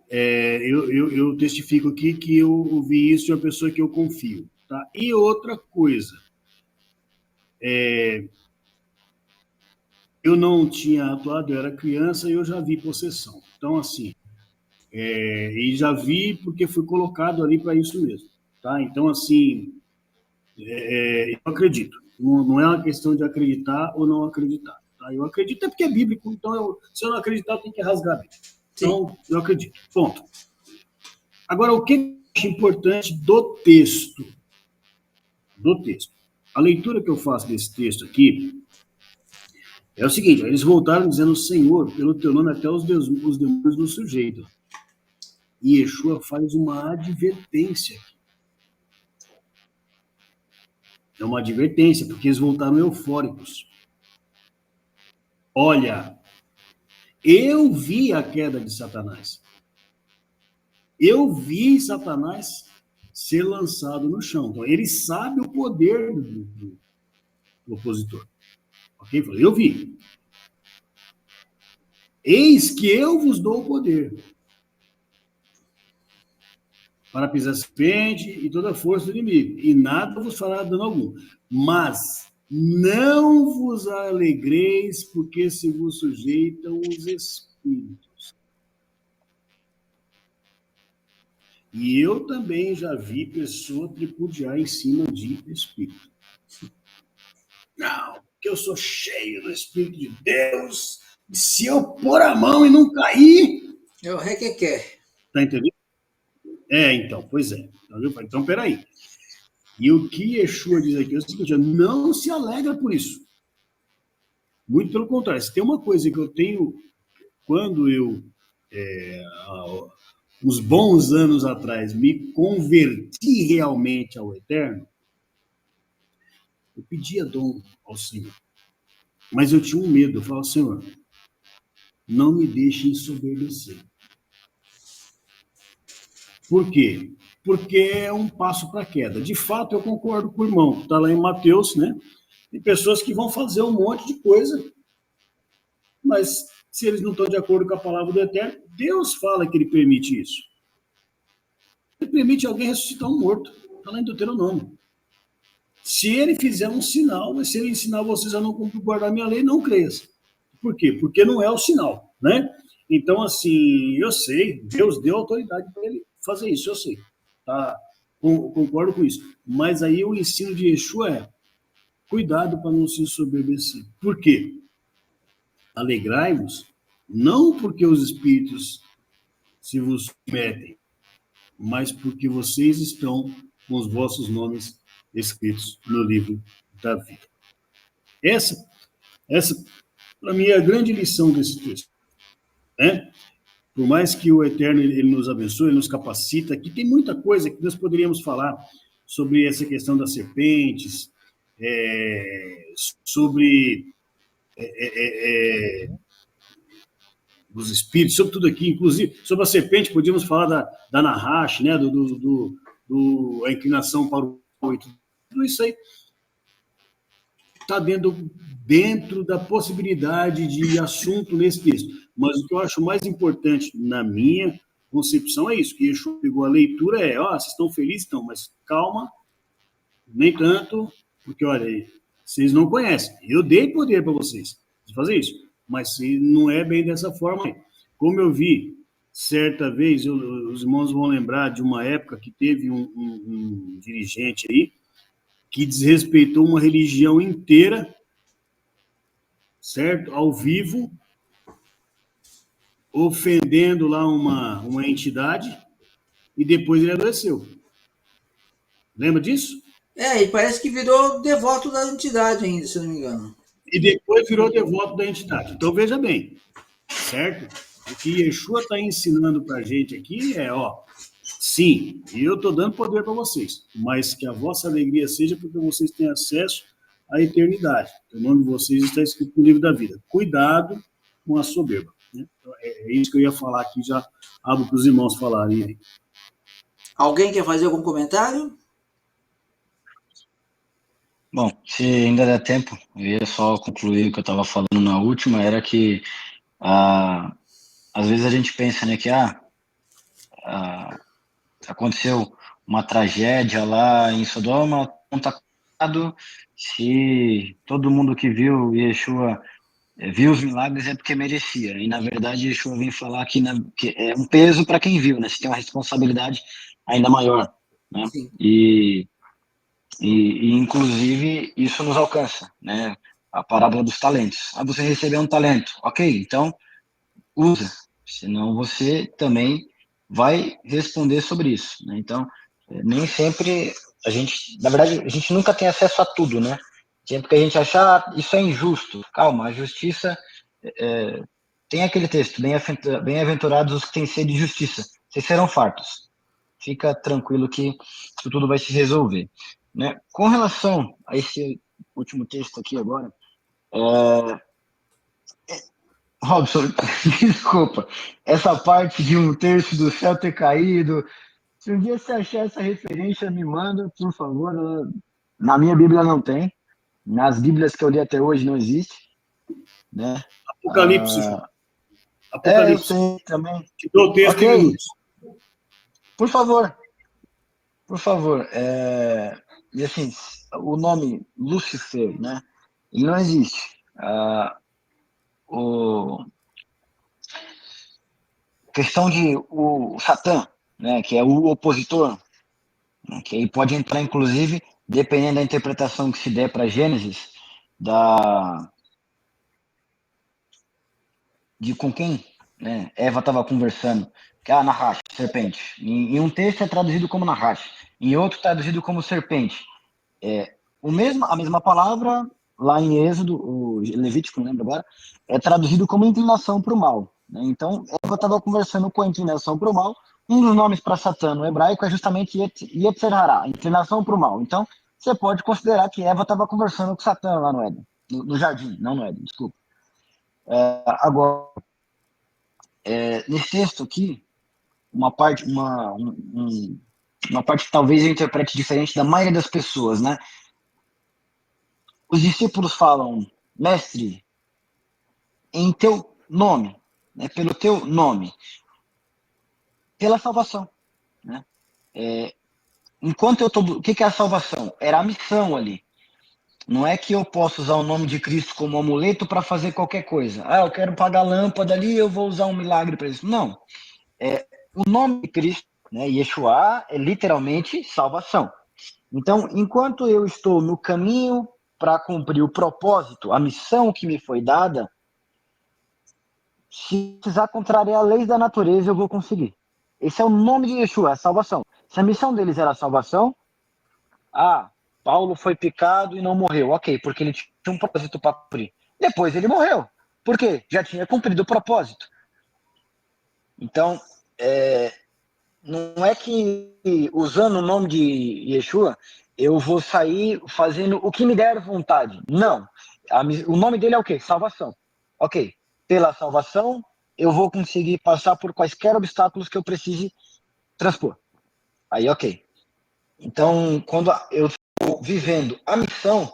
Eu testifico aqui que eu ouvi isso de uma pessoa que eu confio. Tá? E outra coisa, eu não tinha atuado, eu era criança e eu já vi possessão. Então, assim, e já vi porque fui colocado ali para isso mesmo. Tá? Então, assim, eu acredito. Não é uma questão de acreditar ou não acreditar. Tá? Eu acredito porque é bíblico, então se eu não acreditar, eu tenho que rasgar a Bíblia. Então, eu acredito. Ponto. Agora, o que eu acho importante do texto? A leitura que eu faço desse texto aqui é o seguinte: eles voltaram dizendo, Senhor, pelo teu nome até os demônios nos sujeitam. E Yeshua faz uma advertência. É uma advertência, porque eles voltaram eufóricos. Olha, eu vi a queda de Satanás. Eu vi Satanás ser lançado no chão. Então, ele sabe o poder do opositor. Ok? Eu vi. Eis que eu vos dou o poder para pisar a serpente e toda a força do inimigo, e nada vos fará dano algum. Mas não vos alegreis, porque se vos sujeitam os espíritos. E eu também já vi pessoa tripudiar em cima de espírito. não, que eu sou cheio do Espírito de Deus, se eu pôr a mão e não cair... É o requequer. Tá entendendo? Então, pois é. Então, peraí. E o que Yeshua diz aqui é o seguinte, não se alegra por isso. Muito pelo contrário. Se tem uma coisa que eu tenho, quando eu, uns bons anos atrás, me converti realmente ao Eterno, eu pedia dom ao Senhor. Mas eu tinha um medo. Eu falava, Senhor, não me deixe ensoberbecer. Por quê? Porque é um passo para a queda. De fato, eu concordo com o irmão, que está lá em Mateus, né? Tem pessoas que vão fazer um monte de coisa, mas se eles não estão de acordo com a palavra do Eterno, Deus fala que ele permite isso. Ele permite alguém ressuscitar um morto. Está lá em Deuteronômio. Se ele fizer um sinal, mas se ele ensinar vocês a não guardar minha lei, não creias. Por quê? Porque não é o sinal, né? Então, assim, eu sei, Deus deu autoridade para ele fazer isso, eu sei. Tá? Concordo com isso. Mas aí o ensino de Yeshua é cuidado para não se ensoberbecer. Por quê? Alegrai-vos, não porque os espíritos se vos metem, mas porque vocês estão com os vossos nomes escritos no livro da vida. Essa para mim, é a grande lição desse texto. Né? Por mais que o Eterno ele nos abençoe, ele nos capacita, aqui tem muita coisa que nós poderíamos falar sobre essa questão das serpentes, sobre os espíritos, sobre tudo aqui, inclusive sobre a serpente, podíamos falar da Nahash, né? A inclinação para o oito. Tudo isso aí está dentro da possibilidade de assunto nesse texto. Mas o que eu acho mais importante na minha concepção é isso, que Yeshua pegou a leitura, vocês estão felizes? Estão, mas calma, nem tanto, porque, olha, vocês não conhecem. Eu dei poder para vocês de fazer isso, mas não é bem dessa forma. Como eu vi, certa vez, os irmãos vão lembrar de uma época que teve um dirigente aí, que desrespeitou uma religião inteira, certo? Ao vivo, ofendendo lá uma entidade, e depois ele adoeceu. Lembra disso? E parece que virou devoto da entidade ainda, se não me engano. E depois virou devoto da entidade. Então, veja bem, certo? O que Yeshua está ensinando para a gente aqui sim, eu estou dando poder para vocês, mas que a vossa alegria seja porque vocês têm acesso à eternidade. O nome de vocês está escrito no livro da vida. Cuidado com a soberba. Né? Então, é isso que eu ia falar aqui, já abro para os irmãos falarem aí. Alguém quer fazer algum comentário? Bom, se ainda der tempo, eu ia só concluir o que eu estava falando na última, era que às vezes a gente pensa, né, que aconteceu uma tragédia lá em Sodoma, contado, se todo mundo que viu Yeshua viu os milagres é porque merecia, e na verdade Yeshua vem falar que é um peso para quem viu, né, você tem uma responsabilidade ainda maior, né, e inclusive isso nos alcança, né, a parábola dos talentos. Você recebeu um talento, ok, então usa, senão você também vai responder sobre isso, né? Então, nem sempre na verdade, a gente nunca tem acesso a tudo, né? Sempre que a gente achar, isso é injusto. Calma, a justiça, tem aquele texto, bem-aventurados os que têm sede de justiça, vocês serão fartos. Fica tranquilo que isso tudo vai se resolver, né? Com relação a esse último texto aqui agora, Robson, desculpa, essa parte de um terço do céu ter caído, se um dia você achar essa referência, me manda, por favor. Na minha Bíblia não tem, nas Bíblias que eu li até hoje não existe, né? Apocalipse, Apocalipse. Eu sei também. Te dou o texto em minutos. Por favor. E assim, o nome Lúcifer, né? Ele não existe. Questão de o Satã, né, que é o opositor, né, que aí pode entrar, inclusive, dependendo da interpretação que se der para Gênesis, de com quem, né, Eva estava conversando, que é a Nahash, serpente. Em um texto é traduzido como Nahash, em outro traduzido como serpente. A mesma palavra, lá em Êxodo, o Levítico, não lembro agora, é traduzido como inclinação para o mal. Né? Então, Eva estava conversando com a inclinação para o mal. Um dos nomes para Satã no hebraico é justamente Yetzer Hara, inclinação para o mal. Então, você pode considerar que Eva estava conversando com Satã lá no Éden, no jardim, não no Éden, desculpa. Agora, nesse texto aqui, uma parte que talvez eu interprete diferente da maioria das pessoas, né? Os discípulos falam, mestre, em teu nome, né? Pelo teu nome, pela salvação, né? Enquanto eu tô, o que é a salvação? Era a missão ali. Não é que eu possa usar o nome de Cristo como amuleto para fazer qualquer coisa. Eu quero pagar a lâmpada ali, eu vou usar um milagre para isso. Não. O nome de Cristo, né, Yeshua, é literalmente salvação. Então, enquanto eu estou no caminho para cumprir o propósito, a missão que me foi dada, se precisar contrariar a lei da natureza, eu vou conseguir. Esse é o nome de Yeshua, a salvação. Se a missão deles era a salvação, Paulo foi picado e não morreu. Ok, porque ele tinha um propósito para cumprir. Depois ele morreu. Por quê? Já tinha cumprido o propósito. Então, não é que usando o nome de Yeshua, eu vou sair fazendo o que me der vontade. Não. O nome dele é o quê? Salvação. Ok. Pela salvação, eu vou conseguir passar por quaisquer obstáculos que eu precise transpor. Aí, ok. Então, quando eu estou vivendo a missão,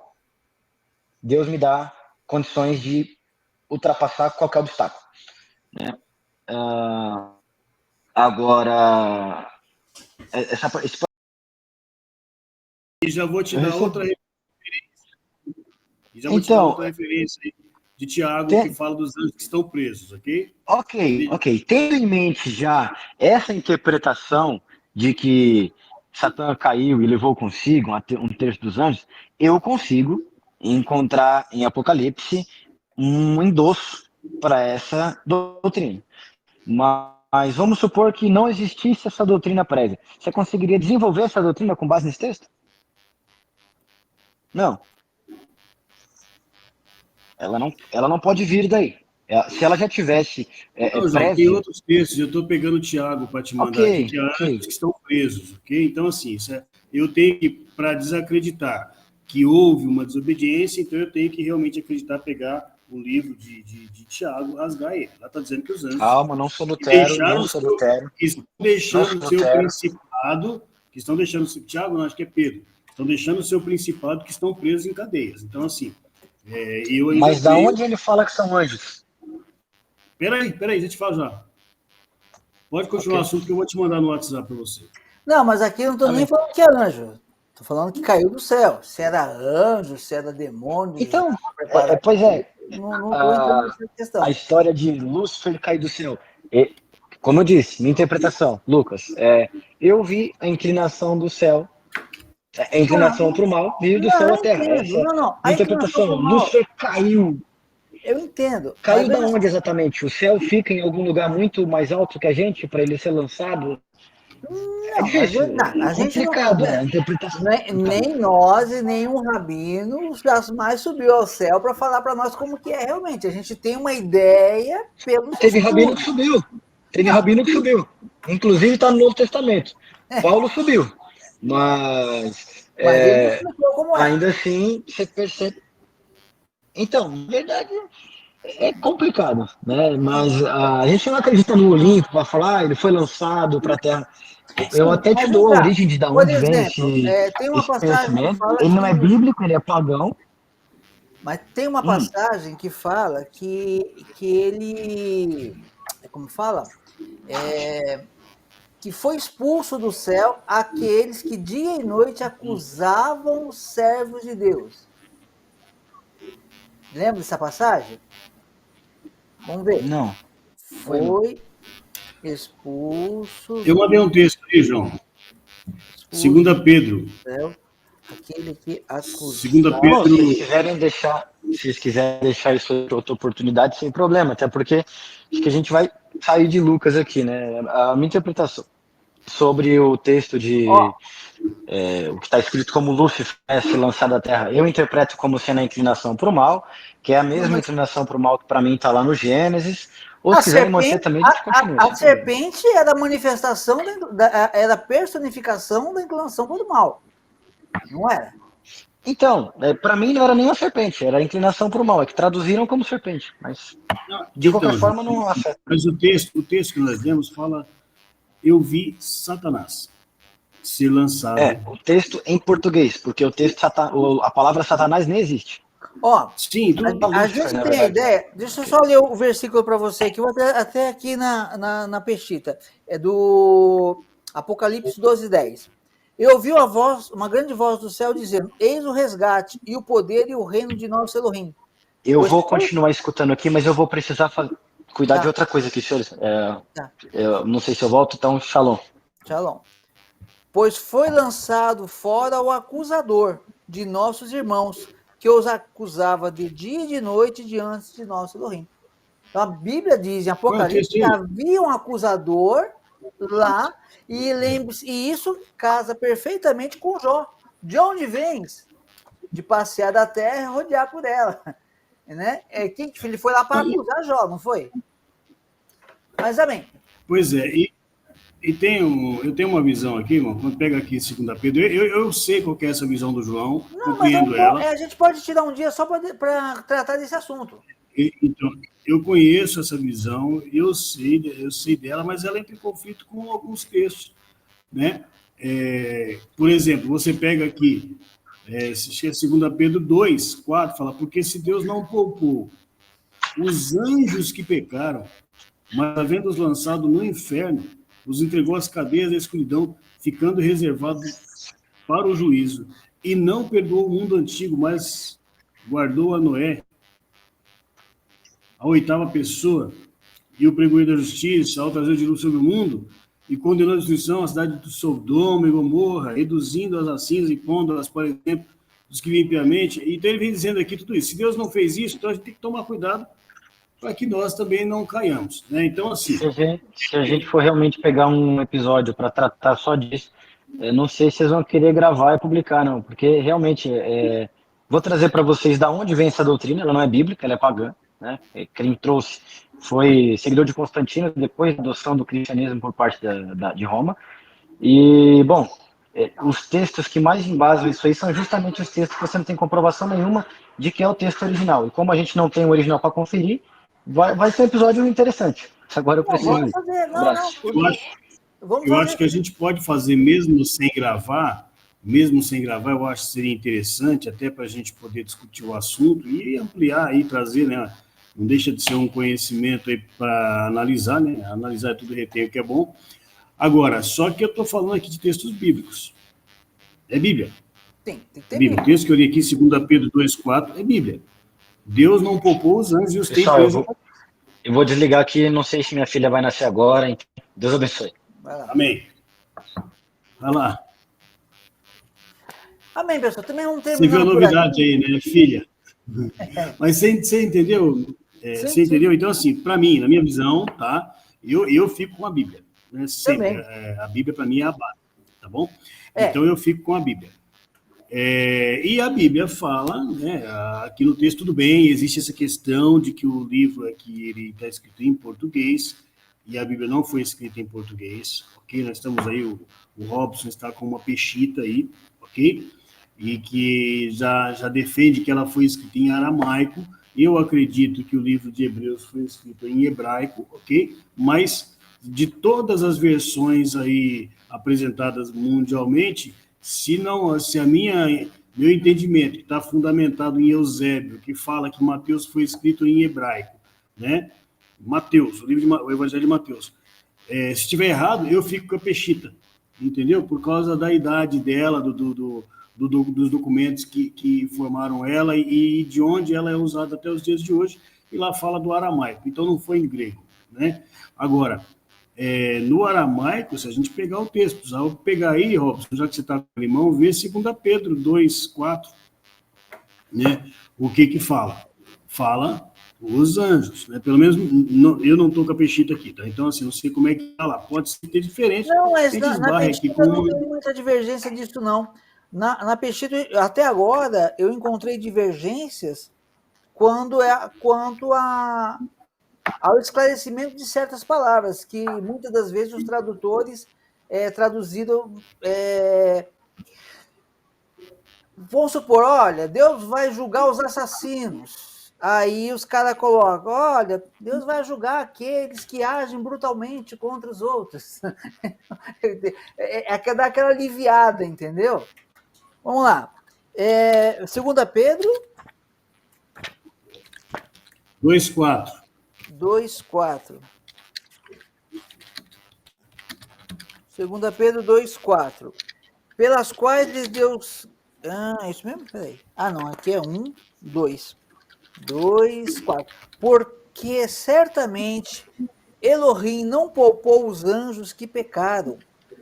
Deus me dá condições de ultrapassar qualquer obstáculo. Né? Agora, esse... E já vou te dar outra referência. Aí de Tiago, que fala dos anjos que estão presos, ok? Ok. Tendo em mente já essa interpretação de que Satã caiu e levou consigo um terço dos anjos, eu consigo encontrar em Apocalipse um endosso para essa doutrina. Mas vamos supor que não existisse essa doutrina prévia. Você conseguiria desenvolver essa doutrina com base nesse texto? Não. Ela não pode vir daí. Se ela já tivesse João, tem outros textos, eu estou pegando o Tiago para te mandar aqui, que há anjos que estão presos, ok? Então, assim, eu tenho que, para desacreditar que houve uma desobediência, então eu tenho que realmente acreditar, pegar o livro de Tiago, rasgar ele. Ela está dizendo que os anjos... Calma, não sou Lutero, que estão deixando o seu principado, que estão deixando... Tiago, não, acho que é Pedro. Estão deixando o seu principado, que estão presos em cadeias. Então, assim, eu ainda Mas da onde ele fala que são anjos? Peraí, deixa eu te falar já. Pode continuar o assunto que eu vou te mandar no WhatsApp para você. Não, mas aqui eu não estou nem falando que é anjo. Estou falando que caiu do céu. Se era anjo, se era demônio. Então, pois é. Não estou entrando nessa questão. A história de Lúcifer cair do céu. Como eu disse, minha interpretação, Lucas, eu vi a inclinação do céu, a inclinação para o mal, veio do céu à terra. A interpretação, Lúcifer caiu. Eu entendo. Caiu da onde exatamente? O céu fica em algum lugar muito mais alto que a gente para ele ser lançado? Não, difícil, a gente complicado, não, a interpretação. Nem nós e nenhum rabino jamais subiu ao céu para falar para nós como que é realmente. A gente tem uma ideia pelo Teve rabino que subiu. Rabino que subiu. Inclusive está no Novo Testamento. Paulo subiu. Mas ele explicou como é. Ainda assim, você percebe. Então, na verdade, é complicado, né? Mas a gente não acredita no Olimpo para falar, ele foi lançado para a Terra. Eu até te dou a origem de onde vem tem uma esse passagem que fala ele não é bíblico, ele é pagão. Mas tem uma passagem que fala que ele, como fala, que foi expulso do céu aqueles que dia e noite acusavam os servos de Deus. Lembra dessa passagem? Vamos ver. Não. Foi expulso. Eu mandei um texto aí, João. 2 Pedro. Aquele que acusava. Segunda Bom, Pedro... se vocês quiserem deixar isso outra oportunidade, sem problema, até porque acho que a gente vai sair de Lucas aqui, né? A minha interpretação sobre o texto de o que está escrito como Lúcifer se lançado à Terra, eu interpreto como sendo a inclinação para o mal, que é a mesma inclinação para o mal que para mim está lá no Gênesis, ou se quiserem manter também, a gente continua. A serpente era a manifestação, era a personificação da inclinação para o mal, não era? Então, para mim não era nem uma serpente, era a inclinação para o mal, é que traduziram como serpente, mas de qualquer forma não afeta. Mas o texto que nós lemos fala, eu vi Satanás ser lançado. O texto em português, porque o texto, a palavra Satanás nem existe. Sim, a gente tem a ideia, deixa eu só ler o versículo para você, que eu até aqui na pestita, é do Apocalipse 12:10. Eu ouvi uma grande voz do céu dizendo, eis o resgate e o poder e o reino de nosso Elohim. Eu vou continuar escutando aqui, mas eu vou precisar cuidar de outra coisa aqui, senhores. Eu não sei se eu volto, então shalom. Shalom. Pois foi lançado fora o acusador de nossos irmãos, que os acusava de dia e de noite diante de nosso Elohim. Então, a Bíblia diz em Apocalipse que havia um acusador lá, e lembre-se, e isso casa perfeitamente com Jó. De onde vens? De passear da terra e rodear por ela. Né? Ele foi lá para acusar Jó, não foi? Mas amém. Pois é, eu tenho uma visão aqui, irmão, quando pega aqui 2 Pedro, eu sei qual que é essa visão do João, compreendo ela. A gente pode tirar um dia só para tratar desse assunto. Então, eu conheço essa visão, eu sei dela, mas ela entra em conflito com alguns textos, né? Por exemplo, você pega aqui, 2 Pedro 2:4, fala, porque se Deus não poupou os anjos que pecaram, mas havendo-os lançado no inferno, os entregou às cadeias da escuridão, ficando reservado para o juízo, e não perdoou o mundo antigo, mas guardou a Noé, a 8ª pessoa, e o pregoeiro da justiça, ao trazer de luz sobre o mundo, e condenou a destruição a cidade de Sodoma e Gomorra, reduzindo-as a cinzas e pondo-as para o exemplo dos que vivem impiamente. Então ele vem dizendo aqui tudo isso. Se Deus não fez isso, então a gente tem que tomar cuidado para que nós também não caiamos, né? Então, assim... Se a gente for realmente pegar um episódio para tratar só disso, não sei se vocês vão querer gravar e publicar, não, porque realmente, vou trazer para vocês da onde vem essa doutrina, ela não é bíblica, ela é pagã, né? Quem trouxe foi seguidor de Constantino, depois da adoção do cristianismo por parte de Roma, e, bom, os textos que mais embasam isso aí são justamente os textos que você não tem comprovação nenhuma de que é o texto original, e como a gente não tem o original para conferir, vai ser um episódio interessante. Agora eu preciso ir. Eu acho que a gente pode fazer mesmo sem gravar, eu acho que seria interessante, até para a gente poder discutir o assunto e ampliar aí, trazer, né? Não deixa de ser um conhecimento aí para analisar, né? Analisar tudo retenho que é bom. Agora, só que eu estou falando aqui de textos bíblicos. É Bíblia. Tem que ter Bíblia. O texto que eu li aqui, 2 Pedro 2:4, é Bíblia. Deus não poupou os anjos e os tem presos. Eu vou desligar aqui, não sei se minha filha vai nascer agora, então Deus abençoe. Amém. Vai lá. Amém, pessoal. Também não tem. Você viu a novidade aí, né, filha? Mas você entendeu? Você entendeu? Então, assim, para mim, na minha visão, tá? Eu fico com a Bíblia. Né? Sempre. A Bíblia, para mim, é a base. Tá bom? Então, eu fico com a Bíblia. E a Bíblia fala, né, aqui no texto, tudo bem, existe essa questão de que o livro aqui ele está escrito em português e a Bíblia não foi escrita em português, ok? Nós estamos aí, o Robson está com uma peshita aí, ok? E que já defende que ela foi escrita em aramaico. Eu acredito que o livro de Hebreus foi escrito em hebraico, ok? Mas de todas as versões aí apresentadas mundialmente, se meu entendimento está fundamentado em Eusébio, que fala que Mateus foi escrito em hebraico, né? Mateus, o Evangelho de Mateus. Se estiver errado, eu fico com a peshita, entendeu? Por causa da idade dela, dos documentos que formaram ela e de onde ela é usada até os dias de hoje, e lá fala do aramaico, então não foi em grego, né? Agora, no aramaico, se a gente pegar o texto, precisava pegar aí, Robson, já que você está com a limão, ver 2 Pedro 2:4, né? O que fala? Fala os anjos, né? Pelo menos eu não estou com a peixita aqui, tá? Então, assim, não sei como é que está lá. Pode ser diferente. Não, mas Eles na barrem aqui Peixita com não tem muita divergência disso, não. Na Peixita, até agora, eu encontrei divergências quanto ao esclarecimento de certas palavras, que muitas das vezes os tradutores traduziram. Vamos supor, olha, Deus vai julgar os assassinos. Aí os caras colocam, olha, Deus vai julgar aqueles que agem brutalmente contra os outros. É dar aquela aliviada, entendeu? Vamos lá. 2 Pedro 2:4. 2:4. 2 Pedro 2:4. Pelas quais lhes Deus... é isso mesmo? Peraí. Não, aqui é 2. 2:4. Porque certamente Elohim não poupou os anjos que pecaram,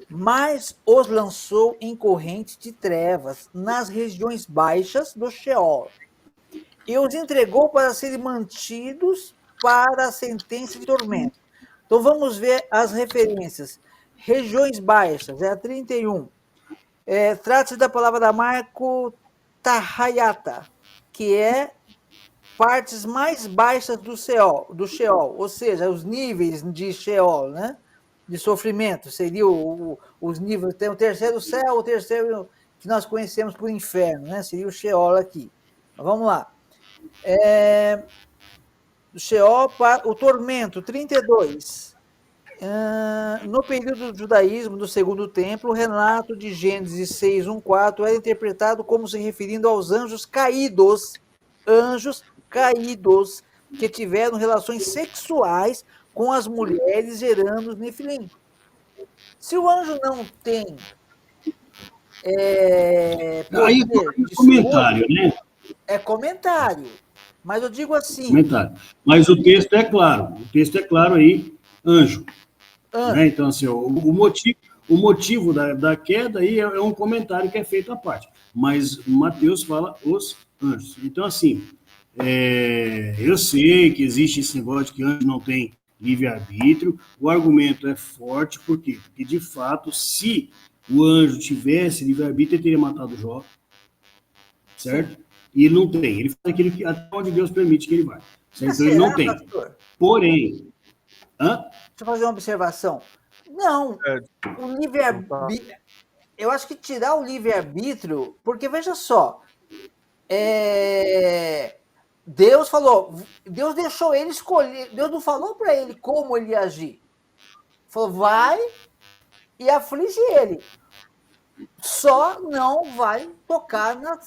mas os lançou em correntes de trevas nas regiões baixas do Sheol, e os entregou para serem mantidos para a sentença de tormento. Então vamos ver as referências. Regiões baixas, a 31. Trata-se da palavra Marco Tahayata, que é partes mais baixas do Sheol, ou seja, os níveis de Sheol, né? De sofrimento, seria os níveis, tem o terceiro céu, o terceiro que nós conhecemos por inferno, né? Seria o Sheol aqui. Mas vamos lá. Sheol, o tormento, 32. No período do judaísmo, do Segundo Templo, o relato de Gênesis 6:1-4 era interpretado como se referindo aos anjos caídos que tiveram relações sexuais com as mulheres, gerando os nefilim. Se o anjo não tem Aí é comentário, né? É comentário. Mas eu digo assim... Comentário. Mas o texto é claro aí, anjo. Né? Então, assim, o motivo da queda aí é um comentário que é feito à parte. Mas Mateus fala os anjos. Então, assim, eu sei que existe esse negócio de que anjo não tem livre-arbítrio. O argumento é forte, por quê? Porque, de fato, se o anjo tivesse livre-arbítrio, ele teria matado Jó, certo? E ele não tem. Ele faz aquilo que até onde Deus permite que ele vá. Certo? Então, ele não tem. Pastor? Porém... Deixa eu fazer uma observação. Não, o livre-arbítrio... Eu acho que tirar o livre-arbítrio... Porque, veja só, Deus falou... Deus deixou ele escolher... Deus não falou para ele como ele ia agir. Falou, vai e aflige ele. Só não vai tocar na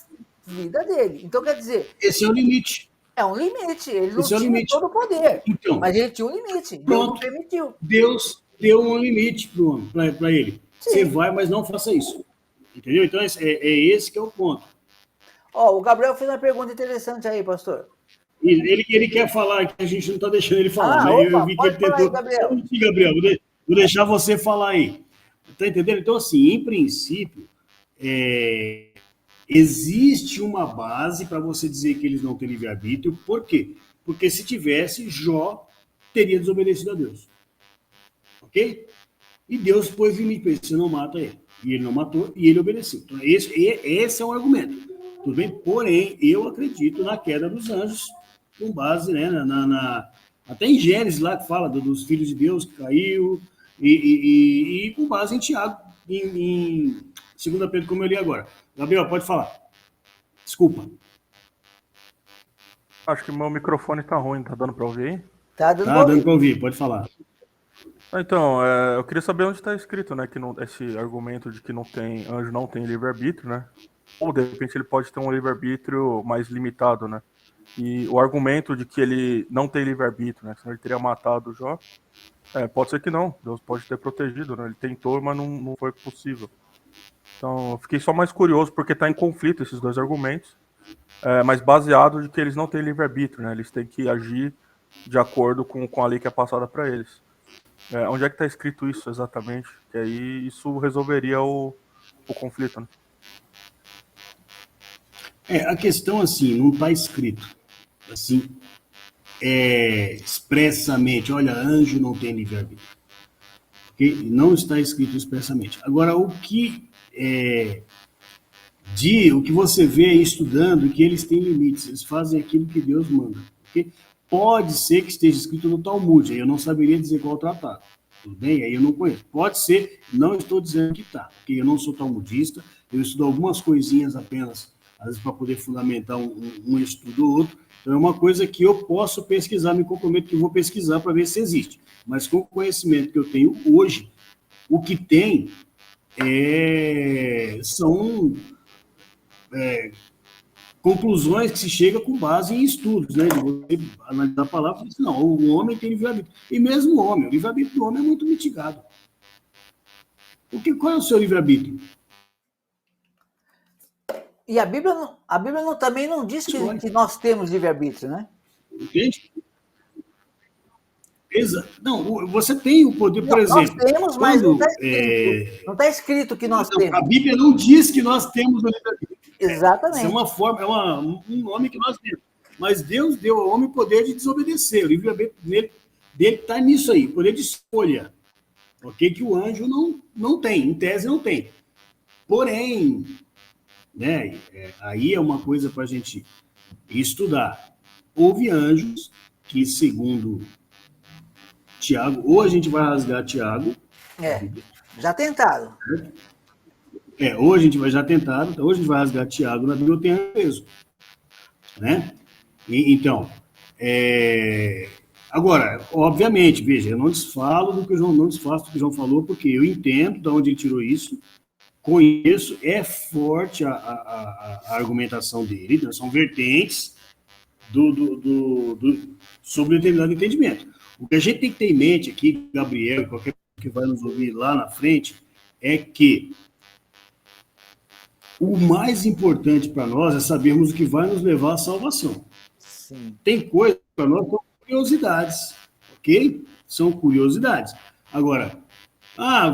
vida dele. Então, quer dizer... Esse é o limite. É um limite, ele não tinha todo o poder, então, mas ele tinha um limite, Deus não permitiu. Deus deu um limite para ele. Sim. Você vai, mas não faça isso. Entendeu? Então, esse que é o ponto. O Gabriel fez uma pergunta interessante aí, pastor. Ele quer falar, que a gente não está deixando ele falar. Né? Opa, eu vi que ele tentou... aí, Gabriel. Gabriel, vou deixar você falar aí. Está entendendo? Então, assim, em princípio, existe uma base para você dizer que eles não têm livre-arbítrio. Por quê? Porque se tivesse, Jó teria desobedecido a Deus. Ok? E Deus pôs limite para ele. Você não mata ele. E ele não matou, e ele obedeceu. Então, esse é o argumento. Tudo bem? Porém, eu acredito na queda dos anjos, com base, né, até em Gênesis, lá que fala dos filhos de Deus que caiu, e com base em Tiago, em 2 Pedro, como eu li agora. Gabriel, pode falar. Desculpa. Acho que meu microfone tá ruim, tá dando para ouvir? Tá dando para ouvir, pode falar. Então, eu queria saber onde está escrito, né, que esse argumento de que anjo não tem livre-arbítrio, né? Ou, de repente, ele pode ter um livre-arbítrio mais limitado, né? E o argumento de que ele não tem livre-arbítrio, né? Senão ele teria matado o Jó. Pode ser que não. Deus pode ter protegido, né? Ele tentou, mas não foi possível. Então, eu fiquei só mais curioso, porque está em conflito esses dois argumentos, mas baseado de que eles não têm livre-arbítrio, né? Eles têm que agir de acordo com a lei que é passada para eles. Onde é que está escrito isso exatamente? Que aí isso resolveria o conflito, né? A questão, assim, não está escrito, assim, expressamente, olha, anjo não tem livre-arbítrio. Okay? Não está escrito expressamente. Agora, o que você vê aí estudando, que eles têm limites, eles fazem aquilo que Deus manda. Okay? Pode ser que esteja escrito no Talmud, aí eu não saberia dizer qual tratado. Tudo bem? Aí eu não conheço. Pode ser, não estou dizendo que está, porque eu não sou talmudista, eu estudo algumas coisinhas apenas, às vezes para poder fundamentar um estudo ou outro. Então é uma coisa que eu posso pesquisar, me comprometo que vou pesquisar para ver se existe. Mas com o conhecimento que eu tenho hoje, o que tem são conclusões que se chega com base em estudos, né? De você analisar a palavra e dizer, não, o homem tem livre-arbítrio. E mesmo o homem, o livre-arbítrio do homem é muito mitigado. Qual é o seu livre-arbítrio? E a Bíblia também não diz que nós temos livre-arbítrio, né? Entende? Exato. Não, você tem o poder, por exemplo. Nós temos, mas não está escrito. Não está escrito que nós temos. A Bíblia não diz que nós temos o livre-arbítrio. Exatamente. Isso é uma forma, um nome que nós temos. Mas Deus deu ao homem o poder de desobedecer. O livre-arbítrio dele está nisso aí, o poder de escolha. Ok? Que o anjo não tem, em tese não tem. Porém, né, aí é uma coisa para a gente estudar. Houve anjos que, segundo Tiago, ou a gente vai rasgar Tiago. Já tentaram. Ou a gente vai já tentar, hoje a gente vai rasgar Tiago na Bíblia, eu tenho peso. Né? Então, agora, obviamente, veja, eu não desfalo do que o João, não desfaço do que o João falou, porque eu entendo de onde ele tirou isso, conheço, é forte a argumentação dele, né? São vertentes sobre determinado entendimento. O que a gente tem que ter em mente aqui, Gabriel, qualquer que vai nos ouvir lá na frente, é que o mais importante para nós é sabermos o que vai nos levar à salvação. Sim. Tem coisas para nós que são curiosidades, ok? São curiosidades. Agora,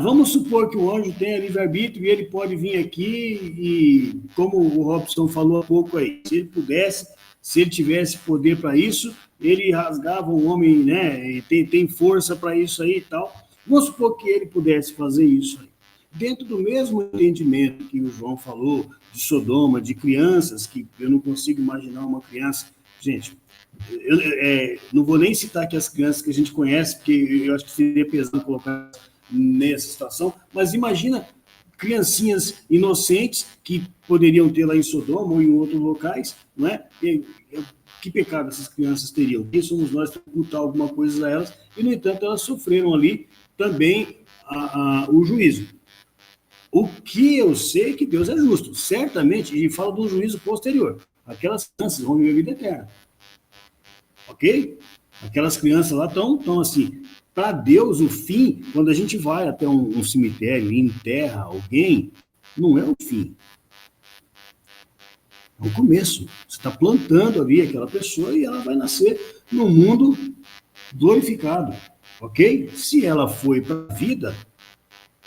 vamos supor que o anjo tenha livre-arbítrio e ele pode vir aqui e, como o Robson falou há pouco aí, se ele pudesse, se ele tivesse poder para isso, ele rasgava o homem, né? E tem força para isso aí e tal. Vamos supor que ele pudesse fazer isso aí. Dentro do mesmo entendimento que o João falou, de Sodoma, de crianças, que eu não consigo imaginar uma criança... Gente, eu não vou nem citar aqui as crianças que a gente conhece, porque eu acho que seria pesado colocar nessa situação, mas imagina criancinhas inocentes que poderiam ter lá em Sodoma ou em outros locais, não é? Que pecado essas crianças teriam? Quem somos nós para imputar alguma coisa a elas? E, no entanto, elas sofreram ali também o juízo. O que eu sei é que Deus é justo. Certamente, ele fala de um juízo posterior. Aquelas crianças vão viver a vida eterna. Ok? Aquelas crianças lá estão assim. Para Deus, o fim, quando a gente vai até um cemitério e enterra alguém, não é o fim. É o começo. Você está plantando ali aquela pessoa e ela vai nascer num mundo glorificado. Ok? Se ela foi para a vida,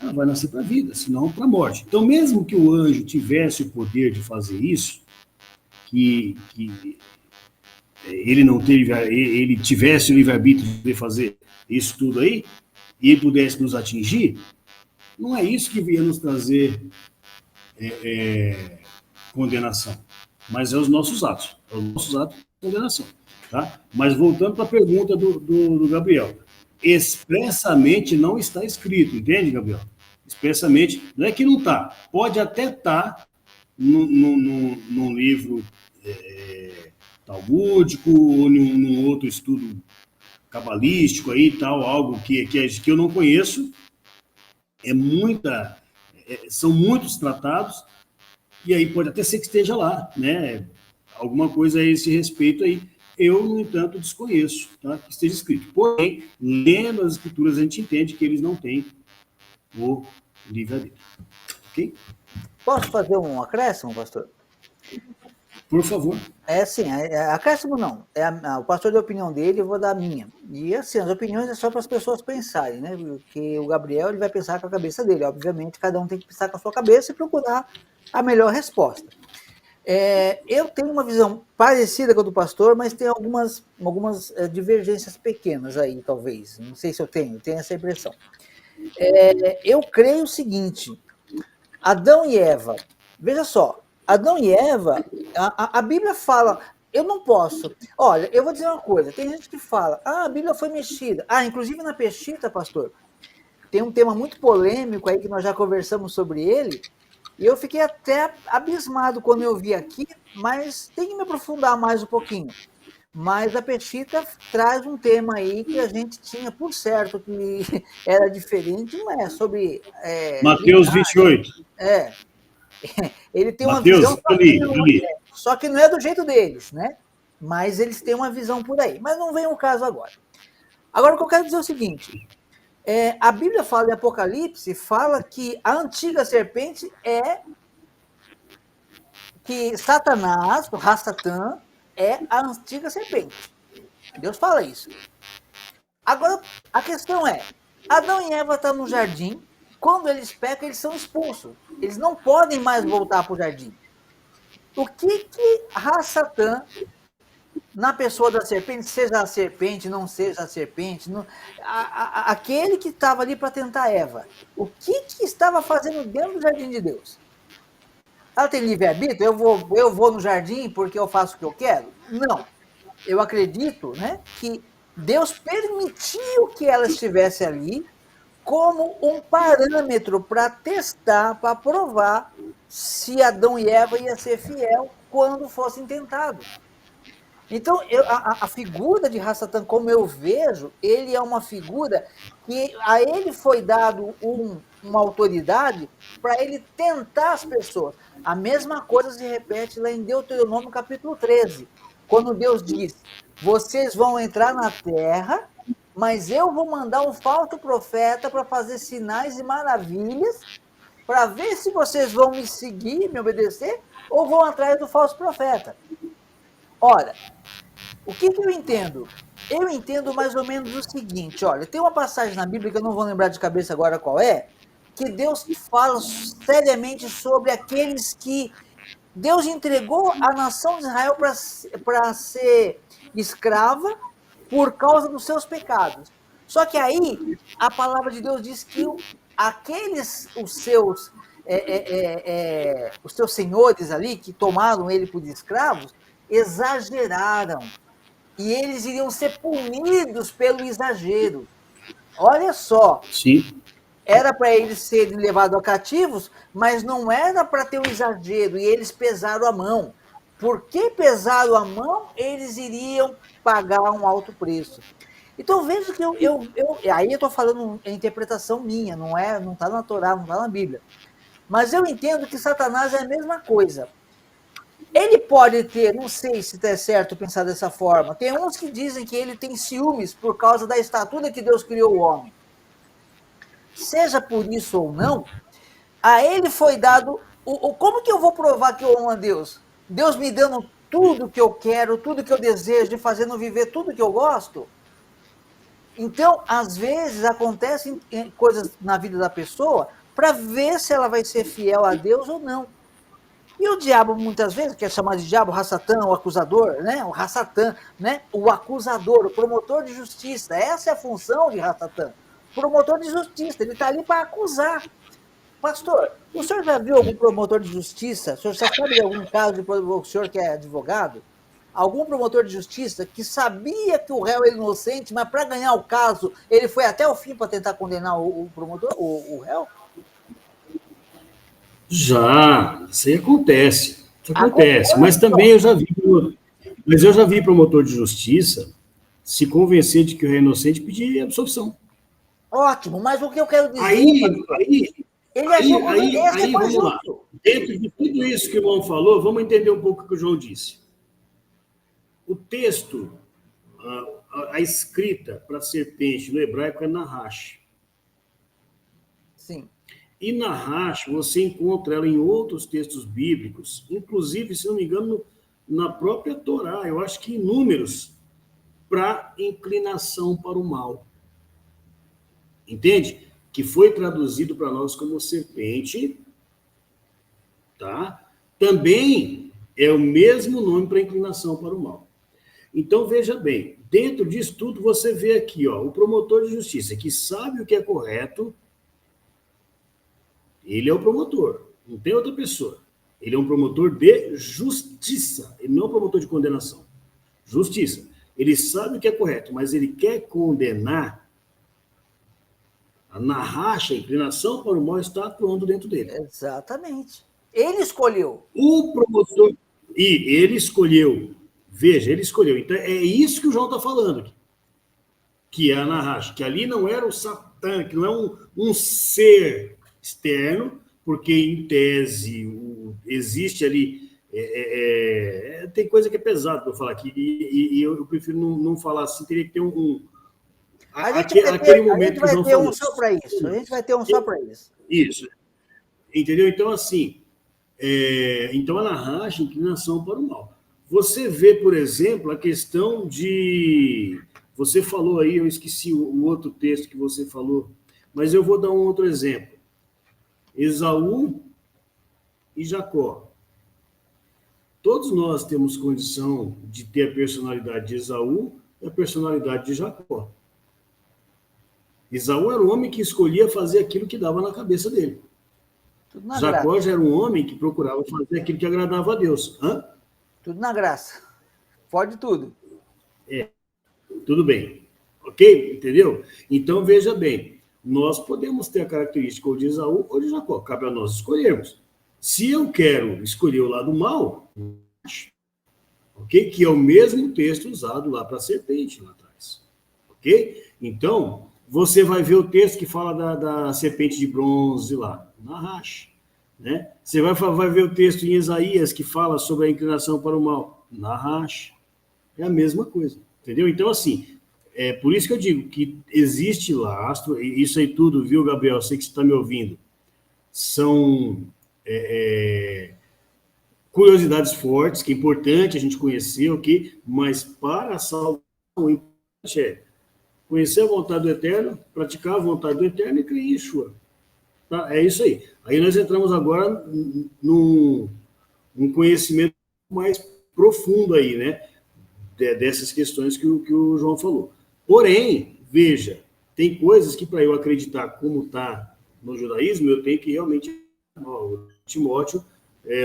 ela vai nascer para a vida, senão para a morte. Então, mesmo que o anjo tivesse o poder de fazer isso, que ele não teve, ele tivesse o livre-arbítrio de fazer isso tudo aí, e ele pudesse nos atingir, não é isso que viria nos trazer condenação, mas é os nossos atos. É os nossos atos de condenação. Tá? Mas voltando para a pergunta do Gabriel, expressamente não está escrito, entende, Gabriel? Expressamente, não é que não está, pode até estar num livro talmúdico ou num outro estudo cabalístico aí tal, algo que eu não conheço, são muitos tratados, e aí pode até ser que esteja lá, né? Alguma coisa a esse respeito aí. Eu, no entanto, desconheço, tá? Que esteja escrito. Porém, lendo as escrituras, a gente entende que eles não têm o livre-arbítrio. Ok? Posso fazer um acréscimo, pastor? Por favor. É assim, acréscimo não. O pastor deu a opinião dele, eu vou dar a minha. E assim, as opiniões é só para as pessoas pensarem, né? Porque o Gabriel ele vai pensar com a cabeça dele. Obviamente, cada um tem que pensar com a sua cabeça e procurar a melhor resposta. Eu tenho uma visão parecida com a do pastor, mas tem algumas divergências pequenas aí, talvez. Não sei se eu tenho essa impressão. Eu creio o seguinte: Adão e Eva, veja só, Adão e Eva, a Bíblia fala, eu não posso. Olha, eu vou dizer uma coisa, tem gente que fala, a Bíblia foi mexida. Inclusive na Peshita, pastor, tem um tema muito polêmico aí que nós já conversamos sobre ele, e eu fiquei até abismado quando eu vi aqui, mas tem que me aprofundar mais um pouquinho. Mas a Peshita traz um tema aí que a gente tinha por certo que era diferente, não é sobre... Mateus 28. Ele tem uma Mateus, visão, ali. só que não é do jeito deles, né? Mas eles têm uma visão por aí. Mas não vem o caso agora. Agora, o que eu quero dizer é o seguinte: a Bíblia fala em Apocalipse, fala que a antiga serpente que Satanás, o Ra-Satã, é a antiga serpente. Deus fala isso. Agora, a questão é, Adão e Eva estão no jardim, quando eles pecam, eles são expulsos. Eles não podem mais voltar para o jardim. O que Ra-Satã, na pessoa da serpente, seja a serpente, não seja a serpente, aquele que estava ali para tentar Eva, o que estava fazendo dentro do jardim de Deus? Ela tem livre-arbítrio? Eu vou no jardim porque eu faço o que eu quero? Não. Eu acredito, né, que Deus permitiu que ela estivesse ali como um parâmetro para testar, para provar se Adão e Eva ia ser fiel quando fossem tentados. Então, a figura de Ra-Satã, como eu vejo, ele é uma figura que a ele foi dado uma autoridade para ele tentar as pessoas. A mesma coisa se repete lá em Deuteronômio capítulo 13, quando Deus diz, vocês vão entrar na terra, mas eu vou mandar um falso profeta para fazer sinais e maravilhas, para ver se vocês vão me seguir, me obedecer, ou vão atrás do falso profeta. Ora, o que eu entendo? Eu entendo mais ou menos o seguinte, olha, tem uma passagem na Bíblia que eu não vou lembrar de cabeça agora qual é, que Deus fala seriamente sobre aqueles que Deus entregou a nação de Israel para ser escrava por causa dos seus pecados. Só que aí a palavra de Deus diz que os seus senhores ali, que tomaram ele por escravos, exageraram. E eles iriam ser punidos pelo exagero. Olha só. Sim. Era para eles serem levados a cativos, mas não era para ter um exagero, e eles pesaram a mão. Por que pesaram a mão? Eles iriam pagar um alto preço. Então veja que aí eu estou falando a interpretação minha, não está na Torá, não está na Bíblia. Mas eu entendo que Satanás é a mesma coisa. Ele pode ter, não sei se é certo pensar dessa forma, tem uns que dizem que ele tem ciúmes por causa da estatura que Deus criou o homem. Seja por isso ou não, a ele foi dado... Como que eu vou provar que eu amo a Deus? Deus me dando tudo que eu quero, tudo que eu desejo, de fazendo viver tudo que eu gosto? Então, às vezes, acontecem coisas na vida da pessoa para ver se ela vai ser fiel a Deus ou não. E o diabo, muitas vezes, que é chamado de diabo, Ra-Satã, o acusador, né? O Ra-Satã, né? O acusador, o promotor de justiça. Essa é a função de Ra-Satã. Promotor de justiça, ele está ali para acusar. Pastor, o senhor já viu algum promotor de justiça? O senhor já sabe de algum caso de o senhor que é advogado? Algum promotor de justiça que sabia que o réu era inocente, mas para ganhar o caso, ele foi até o fim para tentar condenar o promotor, o réu? Já, isso aí acontece. Isso acontece. Mas também eu já vi promotor de justiça se convencer de que o réu é inocente e pedir absolvição. Ótimo, mas o que eu quero dizer... Aí, vamos lá. Dentro de tudo isso que o irmão falou, vamos entender um pouco o que o João disse. O texto, a escrita para serpente no hebraico é Nahash. Sim. E Nahash, você encontra ela em outros textos bíblicos, inclusive, se não me engano, na própria Torá, eu acho que em Números, para inclinação para o mal. Entende? Que foi traduzido para nós como serpente, tá? Também é o mesmo nome para inclinação para o mal. Então, veja bem, dentro disso tudo, você vê aqui, ó, o promotor de justiça, que sabe o que é correto, ele é o promotor, não tem outra pessoa. Ele é um promotor de justiça, ele não é um promotor de condenação. Justiça. Ele sabe o que é correto, mas ele quer condenar. Na racha, a inclinação para o mal está atuando dentro dele. Exatamente. Ele escolheu. O promotor... E ele escolheu. Veja, ele escolheu. Então, é isso que o João está falando aqui. Que é a narracha. Que ali não era o Satã, que não é um ser externo, porque, em tese, existe ali... tem coisa que é pesada para eu falar aqui, e eu prefiro não falar assim, teria que ter aquele momento que o João falou. A gente vai ter um só para isso. A gente vai ter um só para isso. Isso. Entendeu? Então, assim, então ela racha inclinação para o mal. Você vê, por exemplo, a questão de... Você falou aí, eu esqueci o outro texto que você falou, mas eu vou dar um outro exemplo. Esaú e Jacó. Todos nós temos condição de ter a personalidade de Esaú e a personalidade de Jacó. Esaú era um homem que escolhia fazer aquilo que dava na cabeça dele. Jacó já era um homem que procurava fazer aquilo que agradava a Deus. Hã? Tudo na graça. Pode tudo. Tudo bem. Ok? Entendeu? Então, veja bem. Nós podemos ter a característica ou de Esaú ou de Jacó. Cabe a nós escolhermos. Se eu quero escolher o lado mal, ok? Que é o mesmo texto usado lá para a serpente, lá atrás. Ok? Então, você vai ver o texto que fala da serpente de bronze lá, na racha. Né? Você vai ver o texto em Isaías que fala sobre a inclinação para o mal, na racha. É a mesma coisa. Entendeu? Então, assim, é por isso que eu digo que existe lastro, e isso aí tudo, viu, Gabriel? Eu sei que você está me ouvindo. São... curiosidades fortes, que é importante a gente conhecer, ok? Mas para a salvação, o importante é conhecer a vontade do Eterno, praticar a vontade do Eterno e crer em Yeshua. Tá? É isso aí. Aí nós entramos agora num conhecimento mais profundo aí, né? Dessas questões que o João falou. Porém, veja, tem coisas que para eu acreditar como está no judaísmo, eu tenho que realmente... Timóteo,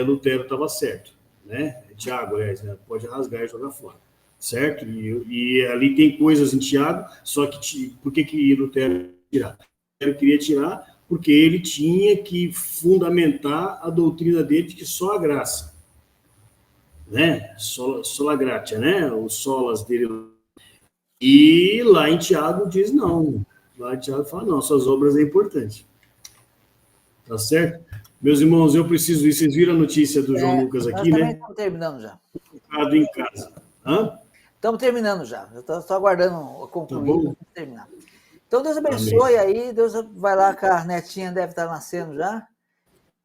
Lutero estava certo, né? Tiago, aliás, né? Pode rasgar e jogar fora, certo? E ali tem coisas em Tiago, só que por que Lutero tirar? Lutero queria tirar porque ele tinha que fundamentar a doutrina dele de que só a graça, né? Sola gratia, né? Os solas dele. E lá em Tiago diz não. Lá em Tiago fala não, suas obras é importante. Tá certo? Meus irmãos, eu preciso ir. Vocês viram a notícia do João Lucas aqui, né? Estamos terminando já. Ficado em casa. Hã? Estamos terminando já. Eu estou aguardando concluir para terminar. Então, Deus abençoe. Amém. Aí. Deus vai lá, que a netinha deve estar nascendo já.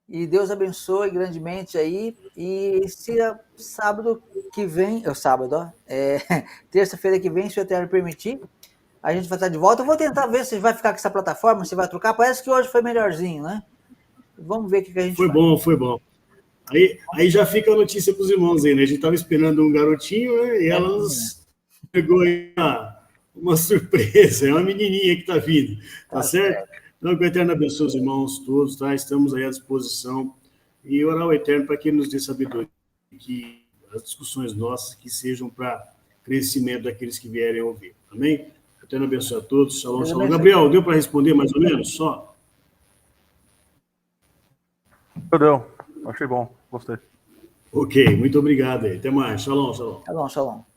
E Deus abençoe grandemente aí. E se sábado que vem... sábado, ó. Terça-feira que vem, se o Eterno permitir, a gente vai estar de volta. Eu vou tentar ver se vai ficar com essa plataforma, se vai trocar. Parece que hoje foi melhorzinho, né? Vamos ver o que a gente faz. Foi bom. Aí já fica a notícia para os irmãos aí, né? A gente estava esperando um garotinho, né? E ela nos pegou aí uma surpresa. É uma menininha que está vindo, tá certo? Então, que o Eterno abençoe os irmãos todos, tá? Estamos aí à disposição. E orar ao Eterno para que ele nos dê sabedoria, que as discussões nossas que sejam para crescimento daqueles que vierem ouvir. Amém? O Eterno abençoe a todos. Shalom, shalom. Gabriel, deu para responder mais ou menos? Só? Deu. Achei bom. Gostei. Ok, muito obrigado aí. Até mais. Shalom, shalom. Shalom, shalom.